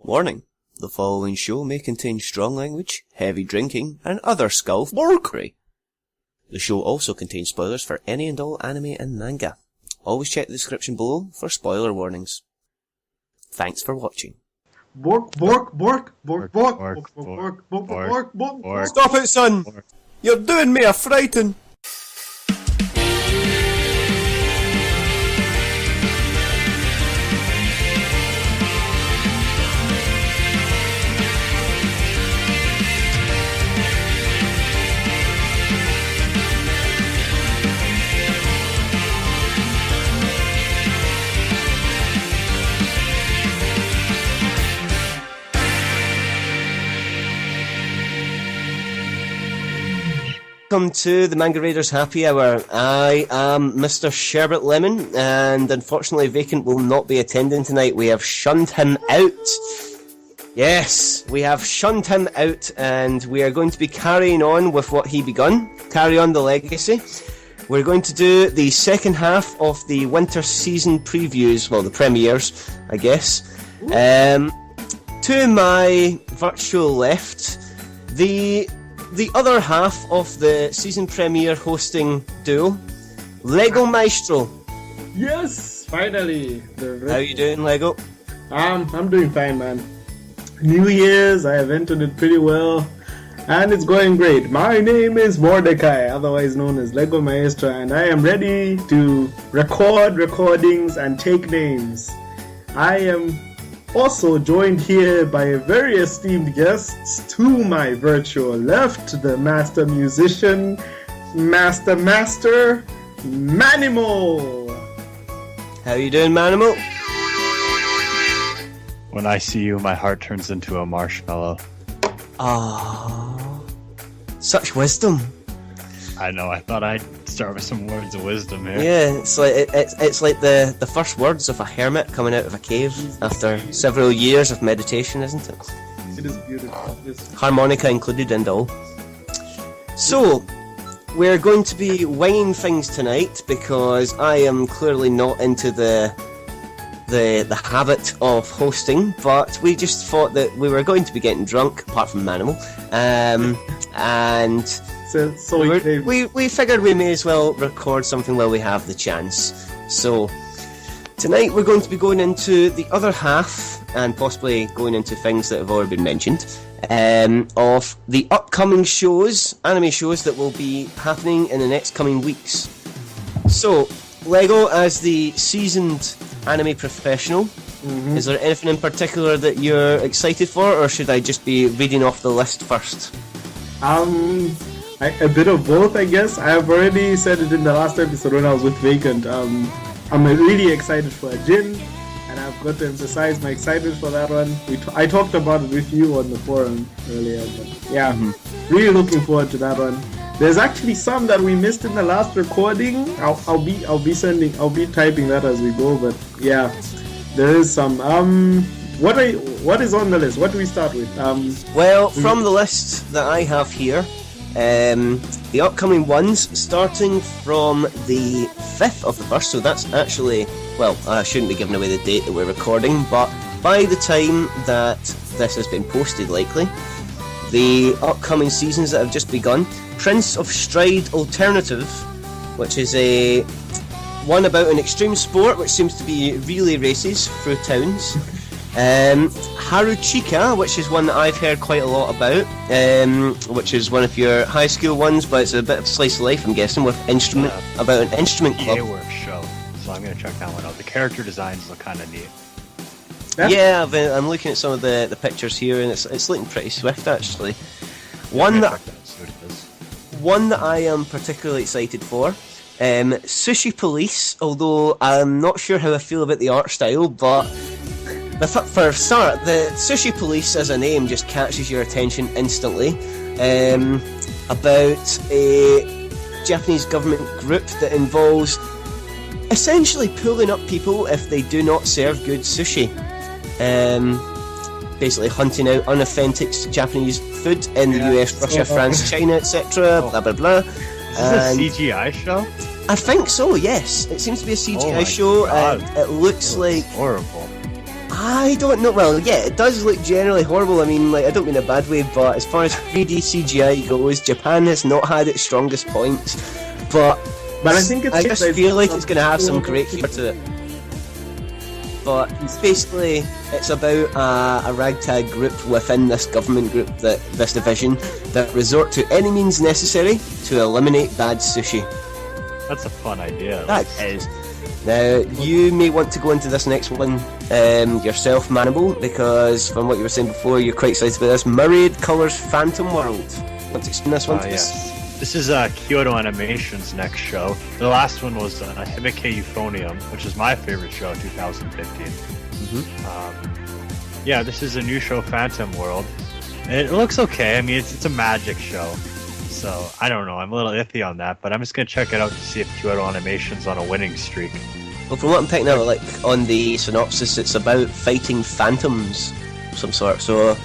Warning. The following show may contain strong language, heavy drinking, and other skullfuckery. The show also contains spoilers for any and all anime and manga. Always check the description below for spoiler warnings. Thanks for watching. Bork, bork, bork, bork, bork, bork, bork, bork, bork, bork. Stop it, son! You're doing me a frighten! Welcome to the Manga Raiders Happy Hour. I am Mr. Sherbert Lemon, and unfortunately Vacant will not be attending tonight. We have shunned him out. Yes, we have shunned him out, and we are going to be carrying on with what he begun. Carry on the legacy. We're going to do the second half of the winter season previews, well, the premieres, I guess. To my virtual left, the other half of the season premiere hosting duo, Legomaestro. Yes, finally. How you doing, Lego? I'm doing fine, man. New Year's, I have entered it pretty well, and it's going great. My name is Mordecai, otherwise known as Legomaestro, and I am ready to record recordings and take names. I am also joined here by a very esteemed guest. To my virtual left, the master musician, Master Manimal. How you doing, Manimal? When I see you, my heart turns into a marshmallow. Ah, such wisdom. I know. I thought I'd start with some words of wisdom here. Yeah, it's like the first words of a hermit coming out of a cave after several years of meditation, isn't it? It is beautiful. It's Harmonica included and all. So, we're going to be winging things tonight because I am clearly not into the habit of hosting, but we just thought that we were going to be getting drunk, apart from Manimal, and so we figured we may as well record something while we have the chance. So tonight we're going to be going into the other half, and possibly going into things that have already been mentioned, of the upcoming shows, anime shows that will be happening in the next coming weeks. So, Lego, as the seasoned anime professional, is there anything in particular that you're excited for, or should I just be reading off the list first? A bit of both, I guess. I have already said it in the last episode when I was with Vacant. I'm really excited for Jin, and I've got to emphasize my excitement for that one. I talked about it with you on the forum earlier, but yeah, really looking forward to that one. There's actually some that we missed in the last recording. I'll be typing that as we go, but yeah, there is some. What is on the list? What do we start with? From the list that I have here, the upcoming ones, starting from the 5th of the 1st, so that's actually, well, I shouldn't be giving away the date that we're recording, but by the time that this has been posted, likely, the upcoming seasons that have just begun: Prince of Stride Alternative, which is a one about an extreme sport which seems to be relay races through towns. Haruchika, which is one that I've heard quite a lot about, which is one of your high school ones, but it's a bit of slice of life, I'm guessing, with about an instrument club. Work show, so I'm going to check that one out. The character designs look kind of neat. Yeah, I'm looking at some of the pictures here, and it's looking pretty swift, actually. One that I am particularly excited for, Sushi Police, although I'm not sure how I feel about the art style, but for a start, the Sushi Police as a name just catches your attention instantly. About a Japanese government group that involves essentially pulling up people if they do not serve good sushi. Basically hunting out unauthentic Japanese food in the US, Russia, France, China, etc. Blah blah blah. Is this a CGI show? I think so, yes. It seems to be a CGI show. God. It looks like horrible. I don't know. Well, yeah, it does look generally horrible. I mean, like, I don't mean in a bad way, but as far as 3D CGI goes, Japan has not had its strongest points. But I think I just feel like it's going to have some great feature to it. But basically, it's about a ragtag group within this government group, this division, that resort to any means necessary to eliminate bad sushi. That's a fun idea. That is. Now, you may want to go into this next one yourself, Manimal, because from what you were saying before, you're quite excited about this. Myriad Colors Phantom World. Want to explain this one to us? Yes. This is Kyoto Animation's next show. The last one was Himike Euphonium, which is my favorite show, 2015. Yeah, this is a new show, Phantom World. It looks okay. I mean, it's a magic show. So, I don't know. I'm a little iffy on that, but I'm just going to check it out to see if Kyoto Animation's on a winning streak. Well, from what I'm picking up, like, on the synopsis, it's about fighting phantoms of some sort, so...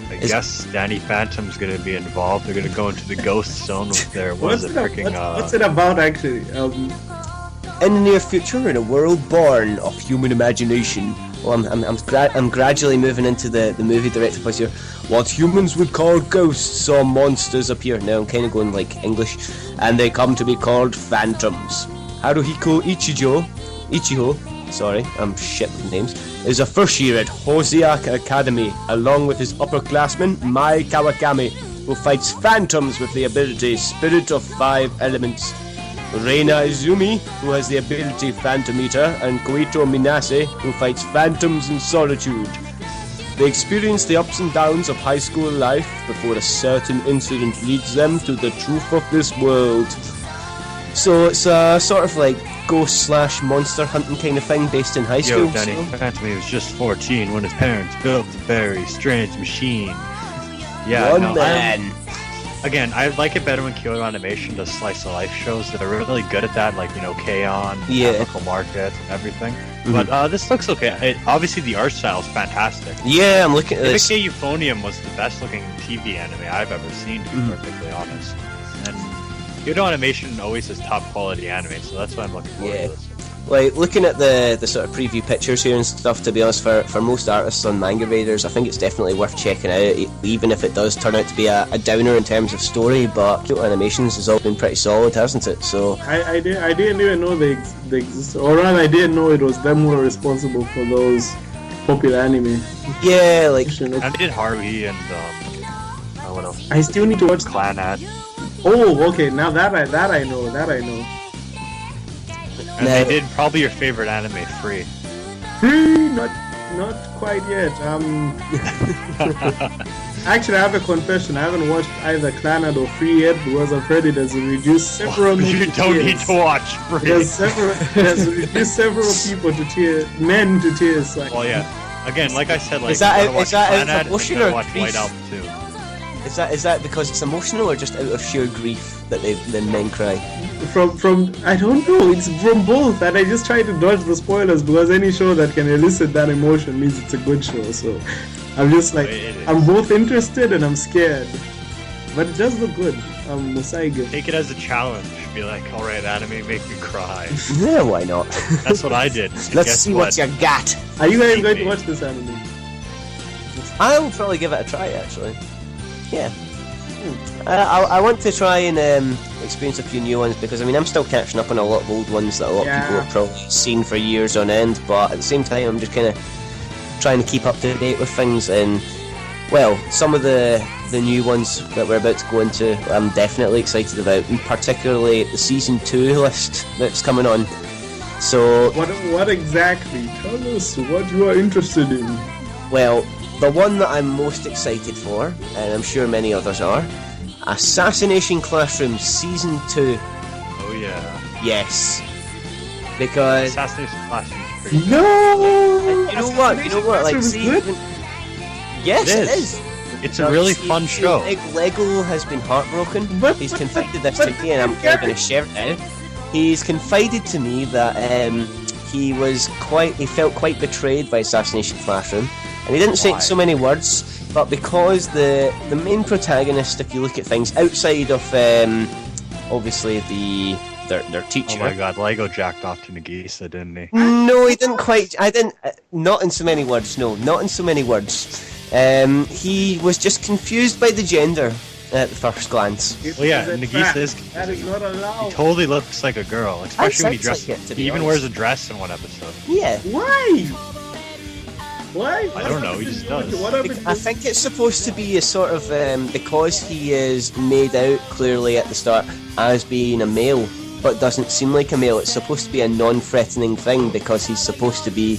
I guess Danny Phantom's going to be involved. They're going to go into the ghost zone with their... What's it about, actually? In the near future, in a world born of human imagination... Well, I'm gradually moving into the movie director place here. What humans would call ghosts or monsters appear. Now I'm kind of going like English. And they come to be called phantoms. Haruhiko Ichiho, sorry, I'm shit with names, is a first year at Hoseaka Academy, along with his upperclassman, Mai Kawakami, who fights phantoms with the ability Spirit of 5 Elements. Reina Izumi, who has the ability Phantom Eater, and Koito Minase, who fights phantoms in solitude. They experience the ups and downs of high school life before a certain incident leads them to the truth of this world. So it's a sort of like ghost/monster hunting kind of thing based in high school. Danny Phantom was just 14 when his parents built a very strange machine. Yeah, Again, I like it better when Kyoto Animation does slice of life shows that are really good at that, like, K-On, Tropical Market, and everything. But this looks okay. Obviously, the art style is fantastic. Yeah, I'm looking at this. Himike Euphonium was the best looking TV anime I've ever seen, to be perfectly honest. And Kyoto Animation always has top quality anime, so that's why I'm looking forward to this. Like, looking at the sort of preview pictures here and stuff, to be honest, for most artists on Manga Raiders, I think it's definitely worth checking out, even if it does turn out to be a downer in terms of story, but Kyoto Animations has all been pretty solid, hasn't it? So I didn't even know they existed, or rather I didn't know it was them who were responsible for those popular anime. Yeah, like... And they did Haruhi and, what else? I still need to watch... Clanad. Oh, okay, now that I know. And they did probably your favorite anime, Free. Not quite yet. Actually, I have a confession. I haven't watched either Clanad or Free yet because I've heard it has reduced several. You don't need to watch Free. It has reduced several people to tears, men to tears. Like. Well, yeah. Again, like I said, like is that Clanad, emotion or watch grief? White Album too. Is that because it's emotional or just out of sheer grief that the men cry? From I don't know. It's from both, and I just try to dodge the spoilers because any show that can elicit that emotion means it's a good show. So I'm just like I'm both interested and I'm scared, but it does look good. Musaiga. Take it as a challenge. Be like, all right, anime, make me cry. Yeah, why not? That's what I did. Let's see what you got. Are you guys going to watch this anime? I will probably give it a try, actually. Yeah. I want to try and experience a few new ones because, I mean, I'm still catching up on a lot of old ones that a lot of people have probably seen for years on end, but at the same time I'm just kind of trying to keep up to date with things, and, well, some of the new ones that we're about to go into I'm definitely excited about, and particularly the Season 2 list that's coming on. So... What exactly? Tell us what you are interested in. Well... The one that I'm most excited for, and I'm sure many others are, Assassination Classroom Season 2. Oh yeah. Yes. Because... Assassination Classroom is pretty good. No! You know what? Like, see... Yes, it is. It's a really fun show. Lego has been heartbroken. He's confided this to me, and I'm kind of going to share it now. He's confided to me that he felt quite betrayed by Assassination Classroom. And he didn't say it in so many words, but because the main protagonist, if you look at things outside of obviously the their teacher. Oh my god, Lego jacked off to Nagisa, didn't he? No, he didn't quite. I didn't. Not in so many words. No, not in so many words. He was just confused by the gender at the first glance. Well, yeah, Nagisa is. That is not allowed. He totally looks like a girl, especially when he dresses. Like it, to be he even honest. wears a dress in one episode. Yeah. Why? Why? I don't know, he just does. I think it's supposed to be a sort of because he is made out clearly at the start as being a male, but doesn't seem like a male. It's supposed to be a non-threatening thing because he's supposed to be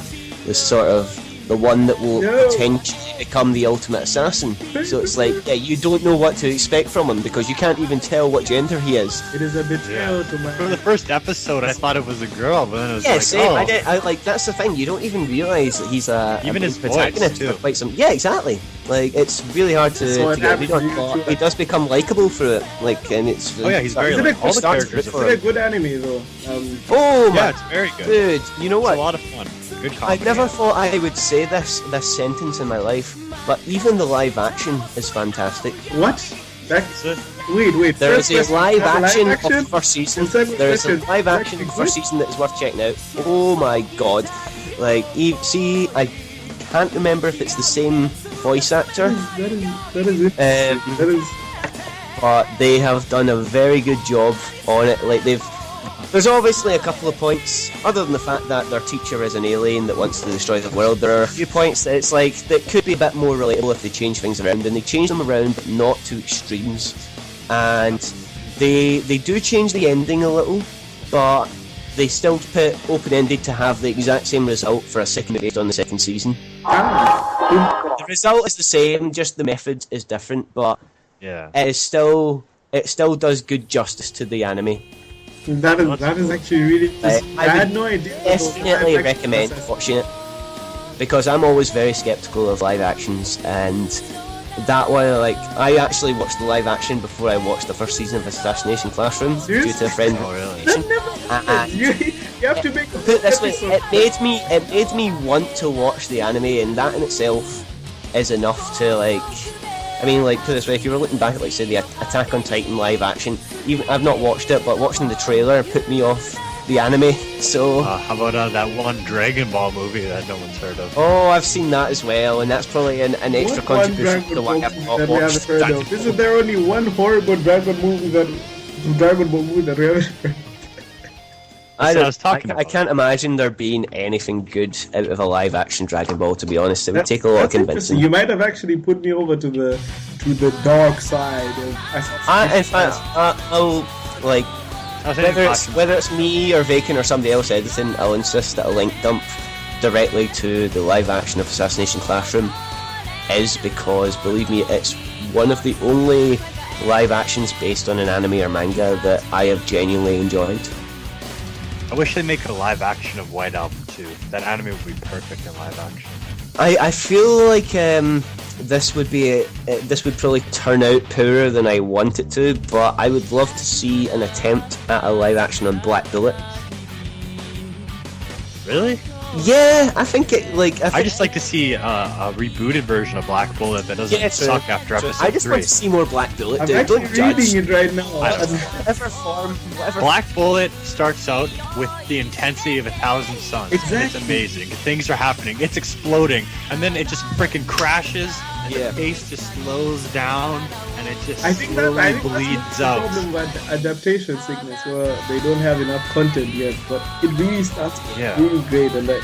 the sort of the one that will potentially become the ultimate assassin. So it's like, yeah, you don't know what to expect from him because you can't even tell what gender he is. It is a betrayal to my... For the first episode, I thought it was a girl, but then it was like, same. oh. I like that's the thing. You don't even realise that he's Even his protagonist voice, too. for quite some. Yeah, exactly. Like it's really hard to get a read on, but he does become likable through it. Like, and it's he's very Is it like, all the characters It's are a good anime though. Oh yeah, my it's very good. dude! You know It's what? a lot of fun. Good I comedy. never thought I would say this sentence in my life, but even the live action is fantastic. What? That's it. Wait. There is First a live question, action of the first season. And second There is a question, live action of the first exist? season that is worth checking out. Oh my god! Like, see, I can't remember if it's the same voice actor, That is it. That is... but they have done a very good job on it. Like there's obviously a couple of points, other than the fact that their teacher is an alien that wants to destroy the world. There are a few points that it's like that could be a bit more relatable if they change things around, and they change them around, but not to extremes. And they do change the ending a little, but they still put open-ended to have the exact same result for a second based on the second season. The result is the same, just the method is different, but Yeah. it still does good justice to the anime. That is actually really... I had no idea. Definitely recommend watching it, because I'm always very skeptical of live actions, and that one, like, I actually watched the live action before I watched the first season of Assassination Classroom due to a friend. Oh, really? That never happens. You have to make a Put it this way, episode. it made me want to watch the anime, and that in itself is enough to, like, I mean, like, put it this way, if you were looking back at, like, say, the Attack on Titan live action, even I've not watched it, but watching the trailer put me off the anime, so... How about that one Dragon Ball movie that no one's heard of? Oh, I've seen that as well, and that's probably an extra What one contribution Dragon to what Ball I've movie not that we haven't watched. heard of? Isn't there only one horrible Dragon Ball movie that we haven't heard? That's what I was talking about. I can't imagine there being anything good out of a live action Dragon Ball, to be honest. It would take a lot of convincing. You might have actually put me over to the dark side of In fact, I'll, like, whether it's me or Vacant or somebody else editing, I'll insist that a link dump directly to the live action of Assassination Classroom is because, believe me, it's one of the only live actions based on an anime or manga that I have genuinely enjoyed. I wish they'd make a live action of White Album too. That anime would be perfect in live action. I feel like this would probably turn out poorer than I want it to, but I would love to see an attempt at a live action on Black Bullet. Really? Yeah, I think it I just like to see a rebooted version of Black Bullet that doesn't suck after episode I just 3. want to see more Black Bullet. I'm Dude. actually Don't judge. reading it right now. Whatever Black Bullet starts out with the intensity of 1,000 suns. Exactly. And it's amazing. Things are happening. It's exploding. And then it just freaking crashes. And Yeah. the pace just slows down. And it just I think slowly that's bleeds the out. problem with adaptation sickness, where they don't have enough content yet. But it really starts really great, and like.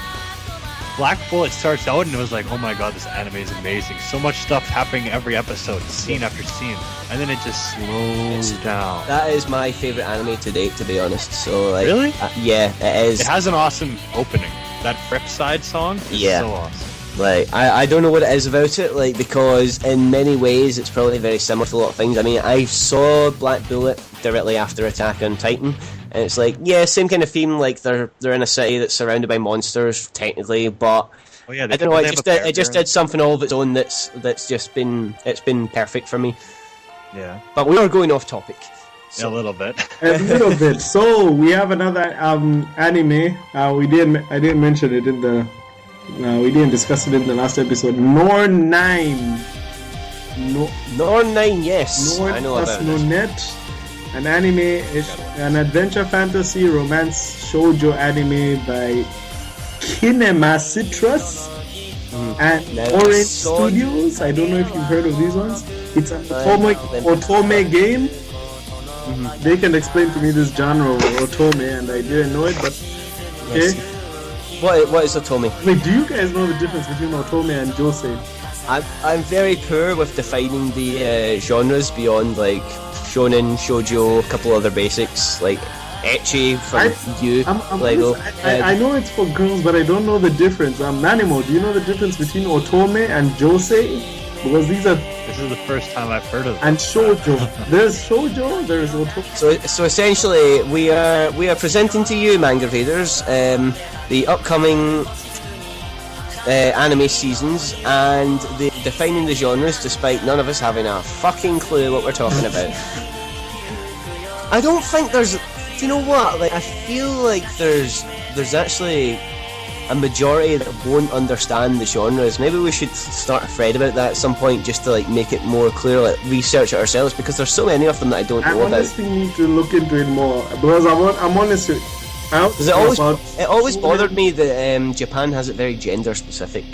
Black Bullet starts out and it was like, oh my god, this anime is amazing. So much stuff happening every episode, scene after scene. And then it just slows down. That is my favourite anime to date, to be honest. So, like, Really? Yeah, it is. It has an awesome opening. That Ripside song is so awesome. Like, I don't know what it is about it, like, because in many ways it's probably very similar to a lot of things. I mean, I saw Black Bullet directly after Attack on Titan, and it's like, yeah, same kind of theme, like, they're in a city that's surrounded by monsters, technically, but Oh, yeah, I don't know, it just did something all of its own that's just been perfect for me. Yeah. But we are going off topic. A little bit. A little bit. So we have another anime. I didn't mention it in the. We didn't discuss it in the last episode. Nor9. Nor9, yes. Nor I know about it. Net. an anime, an adventure fantasy romance shoujo anime by Kinema Citrus and Orange Studios. I don't know if you've heard of these ones. It's an otome game. They can explain to me this genre of otome, and I didn't know it, but okay. What is otome? Wait, do you guys know the difference between otome and josei? I'm very poor with defining the genres beyond like shonen, shoujo, a couple other basics like ecchi from Lego. I know it's for girls, but I don't know the difference. Manimal, do you know the difference between otome and josei? Because this is the first time I've heard of it. And shoujo. There's shoujo, there's otome. So essentially, we are presenting to you, manga readers, the upcoming anime seasons and defining the genres, despite none of us having a fucking clue what we're talking about. I don't think there's. Do you know what? Like, I feel like there's actually a majority that won't understand the genres. Maybe we should start a thread about that at some point, just to like make it more clear, like research it ourselves, because there's so many of them that I don't know about. I honestly need to look into it more, because I'm honest. Because it always bothered me that Japan has it very gender specific.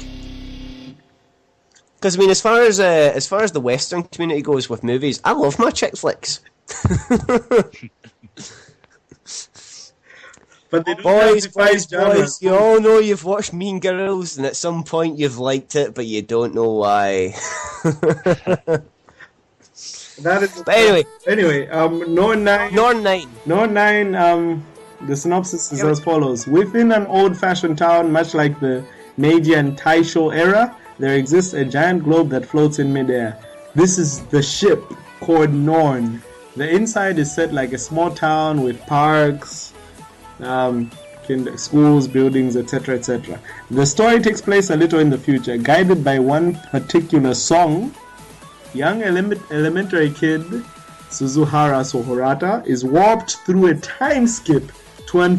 Because I mean, as far as the Western community goes with movies, I love my chick flicks. But they don't boys, you all know you've watched Mean Girls, and at some point you've liked it, but you don't know why. That is. But anyway, No9. The synopsis is as follows. Within an old-fashioned town, much like the Meiji and Taisho era, there exists a giant globe that floats in midair. This is the ship called Norn. The inside is set like a small town with parks, schools, buildings, etc., etc. The story takes place a little in the future. Guided by one particular song, young elementary kid Suzuhara Sohorata is warped through a time skip to an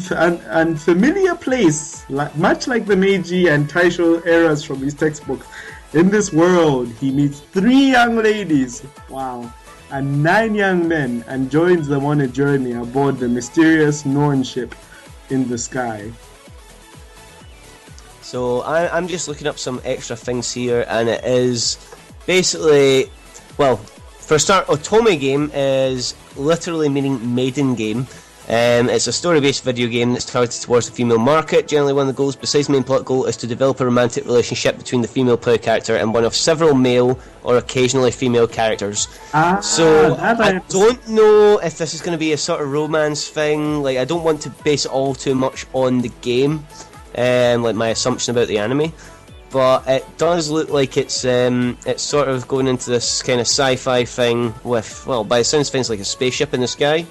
unfamiliar place, much like the Meiji and Taisho eras from his textbooks. In this world, he meets 3 young ladies, and 9 young men, and joins them on a journey aboard the mysterious Norn ship in the sky. So I'm just looking up some extra things here, and it is basically, well, for a start, otome game is literally meaning maiden game. It's a story-based video game that's targeted towards the female market. Generally, one of the goals, besides the main plot goal, is to develop a romantic relationship between the female player character and one of several male or occasionally female characters. So I don't know if this is going to be a sort of romance thing. Like, I don't want to base it all too much on the game, like my assumption about the anime. But it does look like it's sort of going into this kind of sci-fi thing with, well, by the sounds of things, like a spaceship in the sky.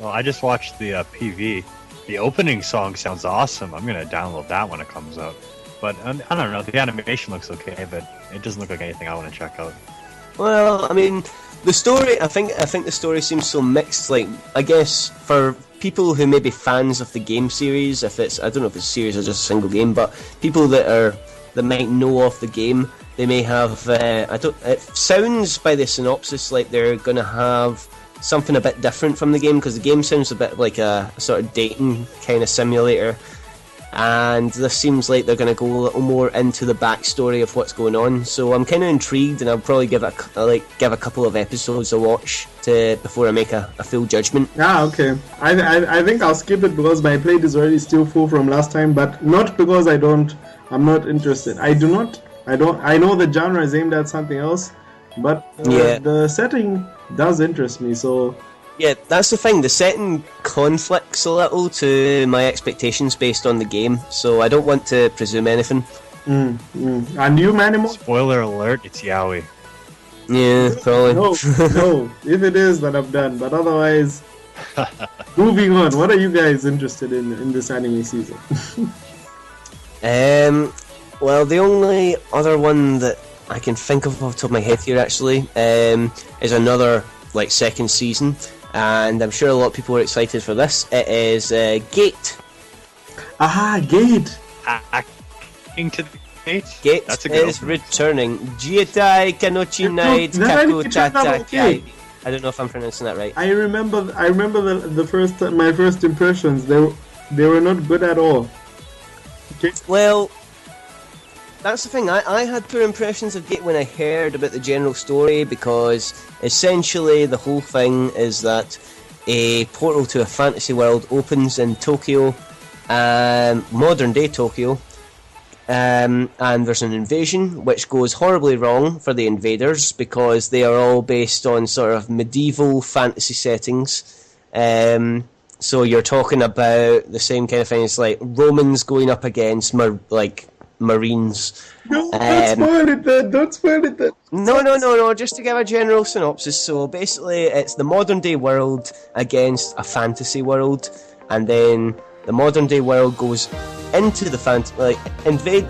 Well, I just watched the PV. The opening song sounds awesome. I'm gonna download that when it comes out. But I don't know. The animation looks okay, but it doesn't look like anything I want to check out. Well, I mean, the story. I think the story seems so mixed. Like, I guess for people who may be fans of the game series, if it's, I don't know if it's a series or just a single game, but people that might know of the game, they may have. It sounds by the synopsis like they're gonna have something a bit different from the game, because the game sounds a bit like a sort of dating kind of simulator, and this seems like they're going to go a little more into the backstory of what's going on. So I'm kind of intrigued, and I'll probably give a couple of episodes a watch before I make a full judgment. Okay. I think I'll skip it because my plate is already still full from last time, but not because I'm not interested. I know the genre is aimed at something else, but the setting does interest me, so... Yeah, that's the thing. The setting conflicts a little to my expectations based on the game, so I don't want to presume anything. And you, Manimal? Spoiler alert, it's yaoi. Yeah, probably. No, if it is, then I'm done, but otherwise... Moving on, what are you guys interested in this anime season? Well, the only other one that I can think of off the top of my head here actually is another like second season, and I'm sure a lot of people are excited for this. It is Gate. Gate. Into the Gate. Gate That's a good is returning. Jietai Kanochi Night Kaku Tatakai. I don't know if I'm pronouncing that right. I remember my first impressions. They were not good at all. Okay. Well, that's the thing. I had poor impressions of Gate when I heard about the general story, because essentially the whole thing is that a portal to a fantasy world opens in Tokyo, modern day Tokyo, and there's an invasion which goes horribly wrong for the invaders, because they are all based on sort of medieval fantasy settings. So you're talking about the same kind of thing as like Romans going up against Marines. No, don't spoil it then. Don't spoil it then. No. Just to give a general synopsis. So basically, it's the modern day world against a fantasy world, and then the modern day world goes into the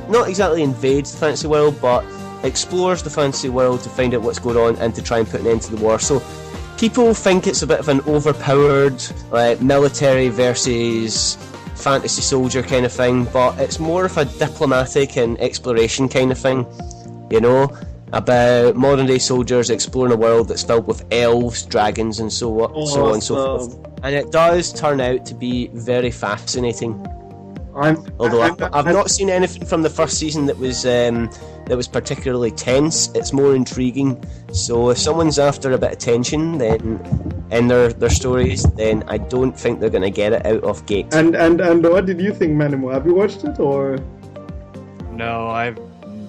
not exactly invades the fantasy world, but explores the fantasy world to find out what's going on and to try and put an end to the war. So people think it's a bit of an overpowered military versus fantasy soldier kind of thing, but it's more of a diplomatic and exploration kind of thing, you know, about modern day soldiers exploring a world that's filled with elves, dragons, and so on and so forth. And it does turn out to be very fascinating. Although I've not seen anything from the first season that was particularly tense. It's more intriguing. So if someone's after a bit of tension, then in their stories, then I don't think they're going to get it out of Gate. And what did you think, Manimal? Have you watched it or? No, I've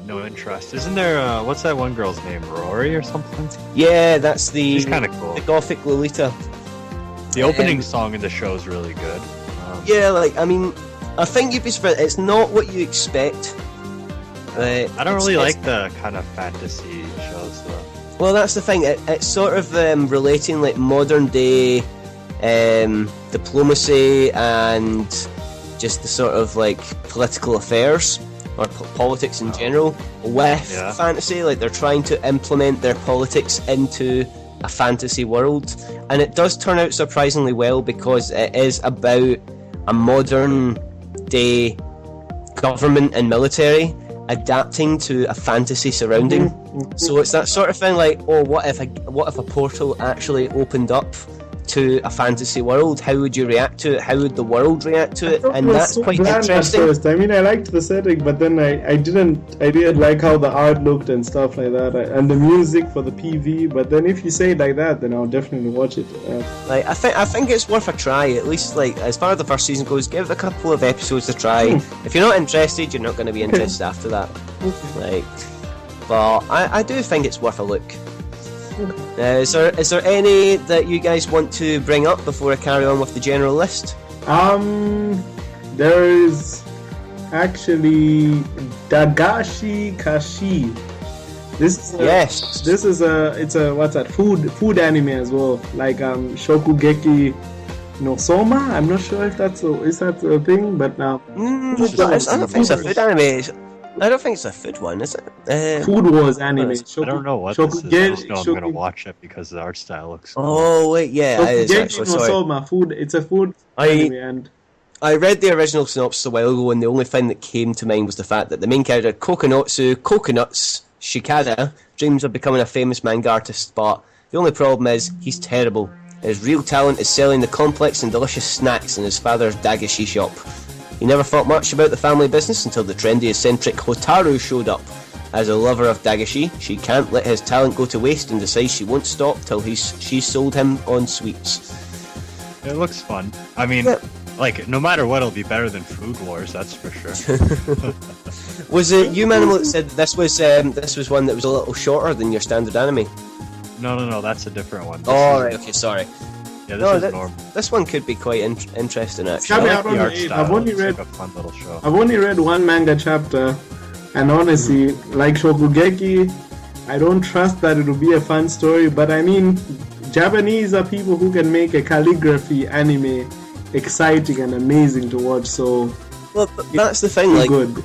no interest. Isn't there what's that one girl's name, Rory or something? Yeah, that's She's kind of cool. The Gothic Lolita. The opening song in the show is really good. Yeah, I think you'd be surprised. It's not what you expect. I don't really like the kind of fantasy shows, though. Well, that's the thing. It's sort of relating like modern day diplomacy and just the sort of like political affairs or politics in general with fantasy. Like they're trying to implement their politics into a fantasy world, and it does turn out surprisingly well, because it is about a modern day government and military adapting to a fantasy surrounding. So it's that sort of thing like, what if a portal actually opened up to a fantasy world? How would you react to it? How would the world react to it? And that's so quite bland interesting. At first. I mean, I liked the setting, but then I didn't like how the art looked and stuff like that, and the music for the PV. But then if you say it like that, then I'll definitely watch it. I think it's worth a try. At least as far as the first season goes, give it a couple of episodes a try. If you're not interested, you're not going to be interested after that. But I do think it's worth a look. Is there any that you guys want to bring up before I carry on with the general list? There is actually Dagashi Kashi. This is a food anime as well, like Shokugeki no Soma. I'm not sure if is that a thing, but now I don't think it's a food anime. I don't think it's a food one, is it? Food Wars anime. I don't know what this is. I just know I'm going to watch it because the art style looks cool. Oh, wait, yeah, it is actually, sorry. It's a food anime, and I read the original synopsis a while ago, and the only thing that came to mind was the fact that the main character, Coconuts Shikada, dreams of becoming a famous manga artist, but the only problem is he's terrible. His real talent is selling the complex and delicious snacks in his father's Dagashi shop. He never thought much about the family business until the trendy eccentric Hotaru showed up. As a lover of Dagashi, she can't let his talent go to waste and decides she won't stop till she's sold him on sweets. It looks fun. I mean, no matter what, it'll be better than Food Wars, that's for sure. Was it you, Manimal, that said this was one that was a little shorter than your standard anime? No, that's a different one. Right, okay, sorry. Yeah, this is normal. This one could be quite interesting, actually. I've only read a fun little show. I've only read one manga chapter, and honestly, like Shokugeki, I don't trust that it'll be a fun story. But I mean, Japanese are people who can make a calligraphy anime exciting and amazing to watch. So, well, that's the thing. Like, good.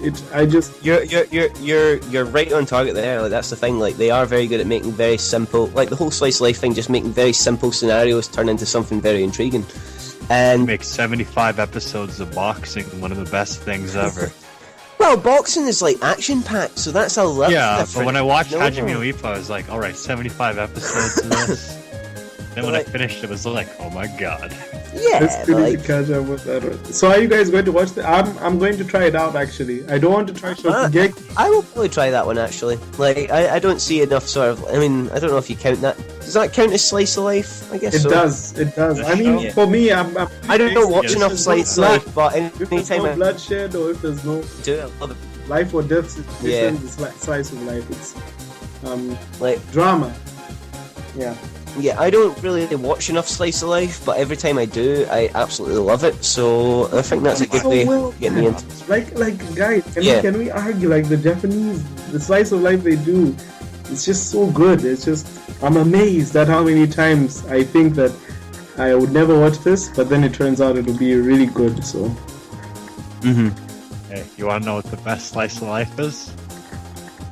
You're right on target there. Like, that's the thing. Like, they are very good at making very simple, like the whole slice of life thing, just making very simple scenarios turn into something very intriguing. And make 75 episodes of boxing one of the best things ever. Well, boxing is like action packed, so that's a lot. Yeah, but when I watched Hajime no Ippo, I was like, all right, 75 episodes of this. Then when I finished, it was like, oh my god. Yeah, Let's to catch up with that one. So are you guys going to watch the? I'm going to try it out actually. I don't want to try Shokugeki. I will probably try that one actually. Like, I don't see enough sort of. I mean, I don't know if you count that. Does that count as slice of life? I guess it so. does. It does. I mean, for me, I don't watch enough slice of life, but if there's no bloodshed or if there's no life or death situation, it's like slice of life. It's like drama. Yeah. Yeah, I don't really watch enough slice of life, but every time I do, I absolutely love it. So I think that's a good way to get me into. Like guys, can we argue like the Japanese, the slice of life they do? It's just so good. It's just I'm amazed at how many times I think that I would never watch this, but then it turns out it'll be really good. So. Hey, you want to know what the best slice of life is?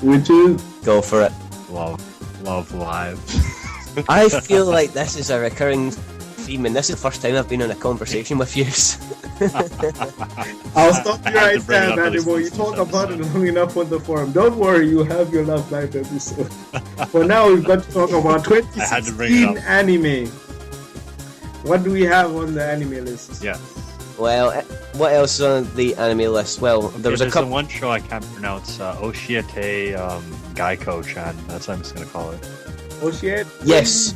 Which is go for it. Love Live. I feel like this is a recurring theme, and this is the first time I've been in a conversation with you. I'll stop you right there, Manimal. You talk about it long enough on the forum. Don't worry, you have your Love Live episode. For now, we've got to talk about 2016 anime. What do we have on the anime list? Yeah. Well, what else is on the anime list? Well, there was a couple. One show I can't pronounce. Oshiete Gaiko-chan. That's what I'm just gonna call it. Oshiete. Yes.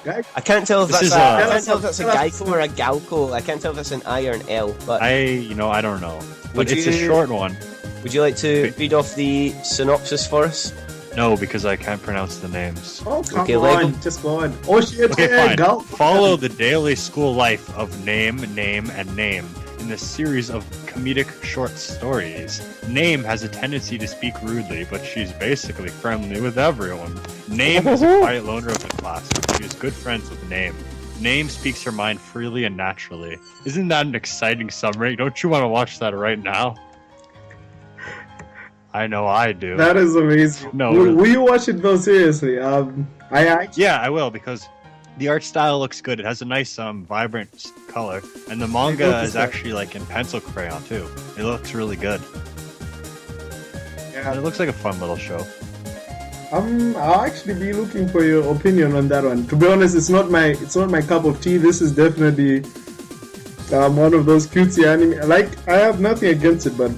I can't tell if that's a Gaiko or a Galco. I can't tell if it's an I or an L. But I don't know. But it's a short one. Would you like to read off the synopsis for us? No, because I can't pronounce the names. Oh, come on. Just go on. Oshiete Galco. Follow the daily school life of Name, and Name in this series of comedic short stories. Name has a tendency to speak rudely, but she's basically friendly with everyone. Name is a quiet loner of the class, but she is good friends with Name. Name speaks her mind freely and naturally. Isn't that an exciting summary? Don't you want to watch that right now? I know I do. That is amazing. No, will you watch it though? Seriously, yeah, I will, because the art style looks good. It has a nice, vibrant color, and the manga is actually like in pencil crayon too. It looks really good. Yeah, and it looks like a fun little show. I'll actually be looking for your opinion on that one. To be honest, it's not my cup of tea. This is definitely one of those cutesy anime. Like, I have nothing against it, but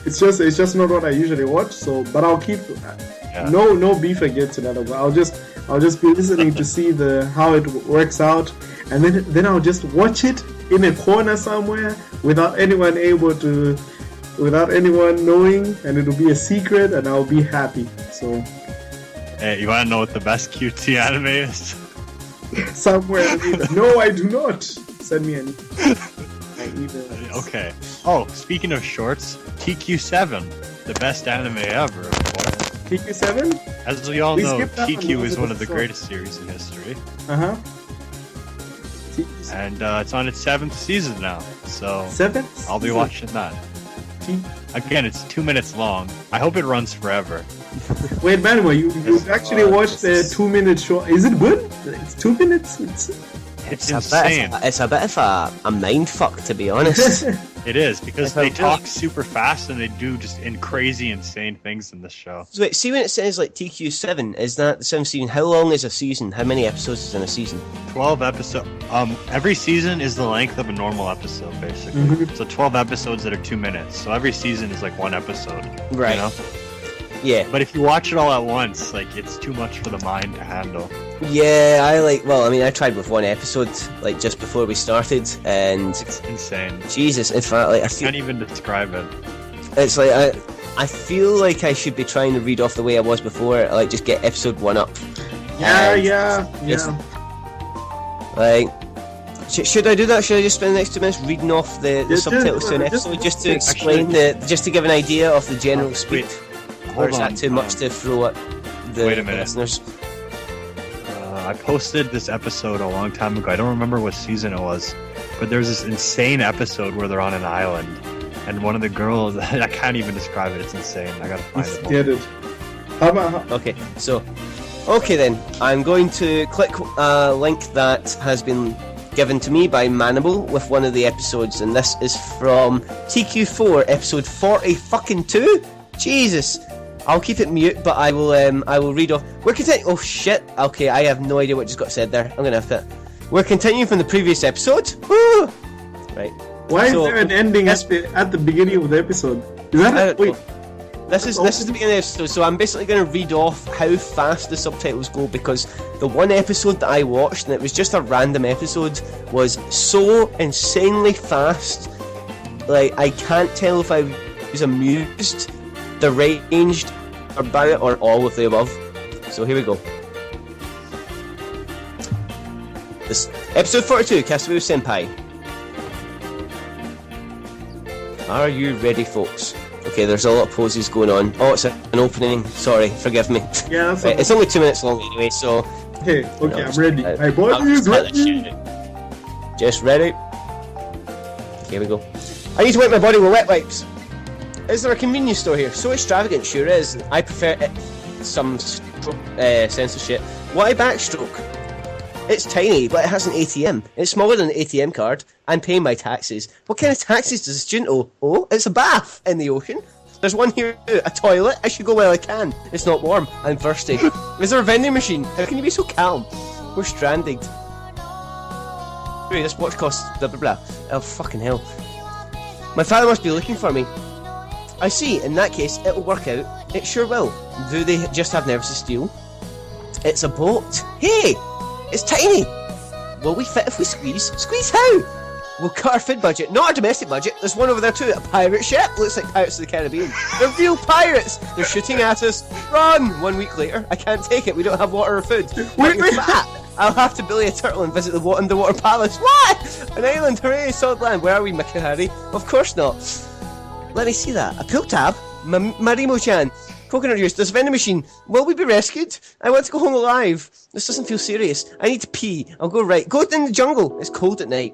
it's just not what I usually watch. So, but I'll keep no beef against it. I'll just be listening to see how it works out, and then I'll just watch it in a corner somewhere without anyone knowing, and it'll be a secret, and I'll be happy. So, hey, you want to know what the best cutesy anime is? Somewhere. No, I do not. Send me an email. Okay. Oh, speaking of shorts, TQ7, the best anime ever, of course. TQ7? As we all know, TQ is one of the greatest series in history. And it's on its 7th season now, so 7th? I'll be watching that. Again, it's 2 minutes long. I hope it runs forever. Wait, Manimal, you actually watched the 2-minute show. Is it good? It's 2 minutes? It's insane. It's a bit of a mindfuck, to be honest. It is, because they talk super fast and they do just crazy, insane things in this show. So wait, see when it says like TQ7, is that the 7th season? How long is a season? How many episodes is in a season? 12 episodes. Every season is the length of a normal episode, basically. So 12 episodes that are 2 minutes. So every season is like one episode. Right. You know? Yeah. But if you watch it all at once, like, it's too much for the mind to handle. Yeah, I tried with one episode, like, just before we started, and it's insane. Jesus, in fact, like, I can't even describe it. It's like, I feel like I should be trying to read off the way I was before, like, just get episode 1 up. Yeah. Like, should I do that? Should I just spend the next 2 minutes reading off the subtitles to an episode, just to explain just to give an idea of the general speed? Or is that too much to throw at the listeners? I posted this episode a long time ago. I don't remember what season it was, but there's this insane episode where they're on an island, and one of the girls, I can't even describe it. It's insane. I gotta find it. Get it. Okay then. I'm going to click a link that has been given to me by Manimal with one of the episodes, and this is from TQ4 episode 40 fucking 2. Jesus. I'll keep it mute, but I will read off. We're continuing. Oh shit! Okay, I have no idea what just got said there. I'm gonna have to. We're continuing from the previous episode. Woo! Right. Why is there an ending at the beginning of the episode? Is that wait? This is the beginning of the episode, so I'm basically going to read off how fast the subtitles go, because the one episode that I watched, and it was just a random episode, was so insanely fast. Like, I can't tell if I was amused, deranged, about it, or all of the above. So here we go. This episode 42, Castaway Senpai. Are you ready, folks? Okay, there's a lot of poses going on. Oh, it's an opening. Sorry, forgive me. Yeah, that's right, it's only 2 minutes long anyway, so... Okay, I'm ready. My body is ready. Just ready. Here we go. I need to wipe my body with wet wipes. Is there a convenience store here? So extravagant, sure is. I prefer it. Some censorship. Why backstroke? It's tiny, but it has an ATM. It's smaller than an ATM card. I'm paying my taxes. What kind of taxes does a student owe? Oh, it's a bath in the ocean. There's one here too. A toilet. I should go while I can. It's not warm. I'm thirsty. Is there a vending machine? How can you be so calm? We're stranded. This watch costs blah blah blah. Oh, fucking hell. My father must be looking for me. I see. In that case, it'll work out. It sure will. Do they just have nerves of steel? It's a boat. Hey! It's tiny! Will we fit if we squeeze? Squeeze how? We'll cut our food budget, not our domestic budget. There's one over there too, a pirate ship. Looks like Pirates of the Caribbean. They're real pirates! They're shooting at us. Run! 1 week later, I can't take it, we don't have water or food. Wait. Fat. I'll have to bully a turtle and visit the underwater palace. What? An island, hooray, solid land. Where are we, Mickey Harry? Of course not. Let me see that. A pull tab? Marimo-chan. Coconut juice, there's a vending machine. Will we be rescued? I want to go home alive. This doesn't feel serious. I need to pee. I'll go right. Go in the jungle. It's cold at night.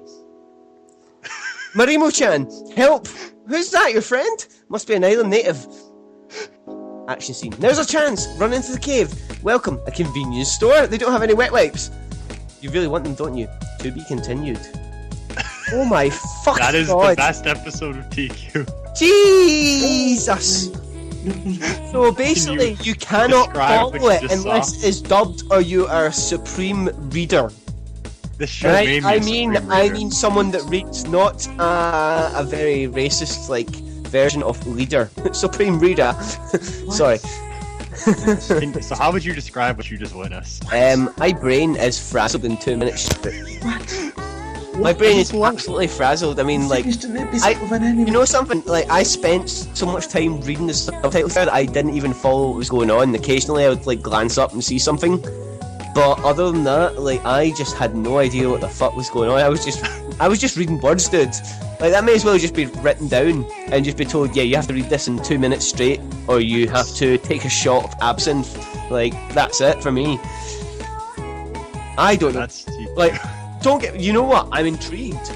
Marimo-chan, help! Who's that, your friend? Must be an island native. Action scene. There's a chance! Run into the cave. Welcome, a convenience store. They don't have any wet wipes. You really want them, don't you? To be continued. Oh my fucking God. That is the best episode of TQ. Jesus! So basically, you cannot follow it unless it is dubbed, or you are a supreme reader. This show made me I mean someone that reads, not a very racist like version of leader. Supreme reader. Sorry. So how would you describe what you just witnessed? My brain is frazzled in 2 minutes. My brain is absolutely frazzled. I mean, like, you know something? Like, I spent so much time reading the subtitles that I didn't even follow what was going on. Occasionally, I would like glance up and see something, but other than that, like, I just had no idea what the fuck was going on. I was just reading words, dude. Like, that may as well just be written down and just be told, yeah, you have to read this in 2 minutes straight, or you have to take a shot of absinthe. Like, that's it for me. I don't know. Like. Don't get. You know what? I'm intrigued.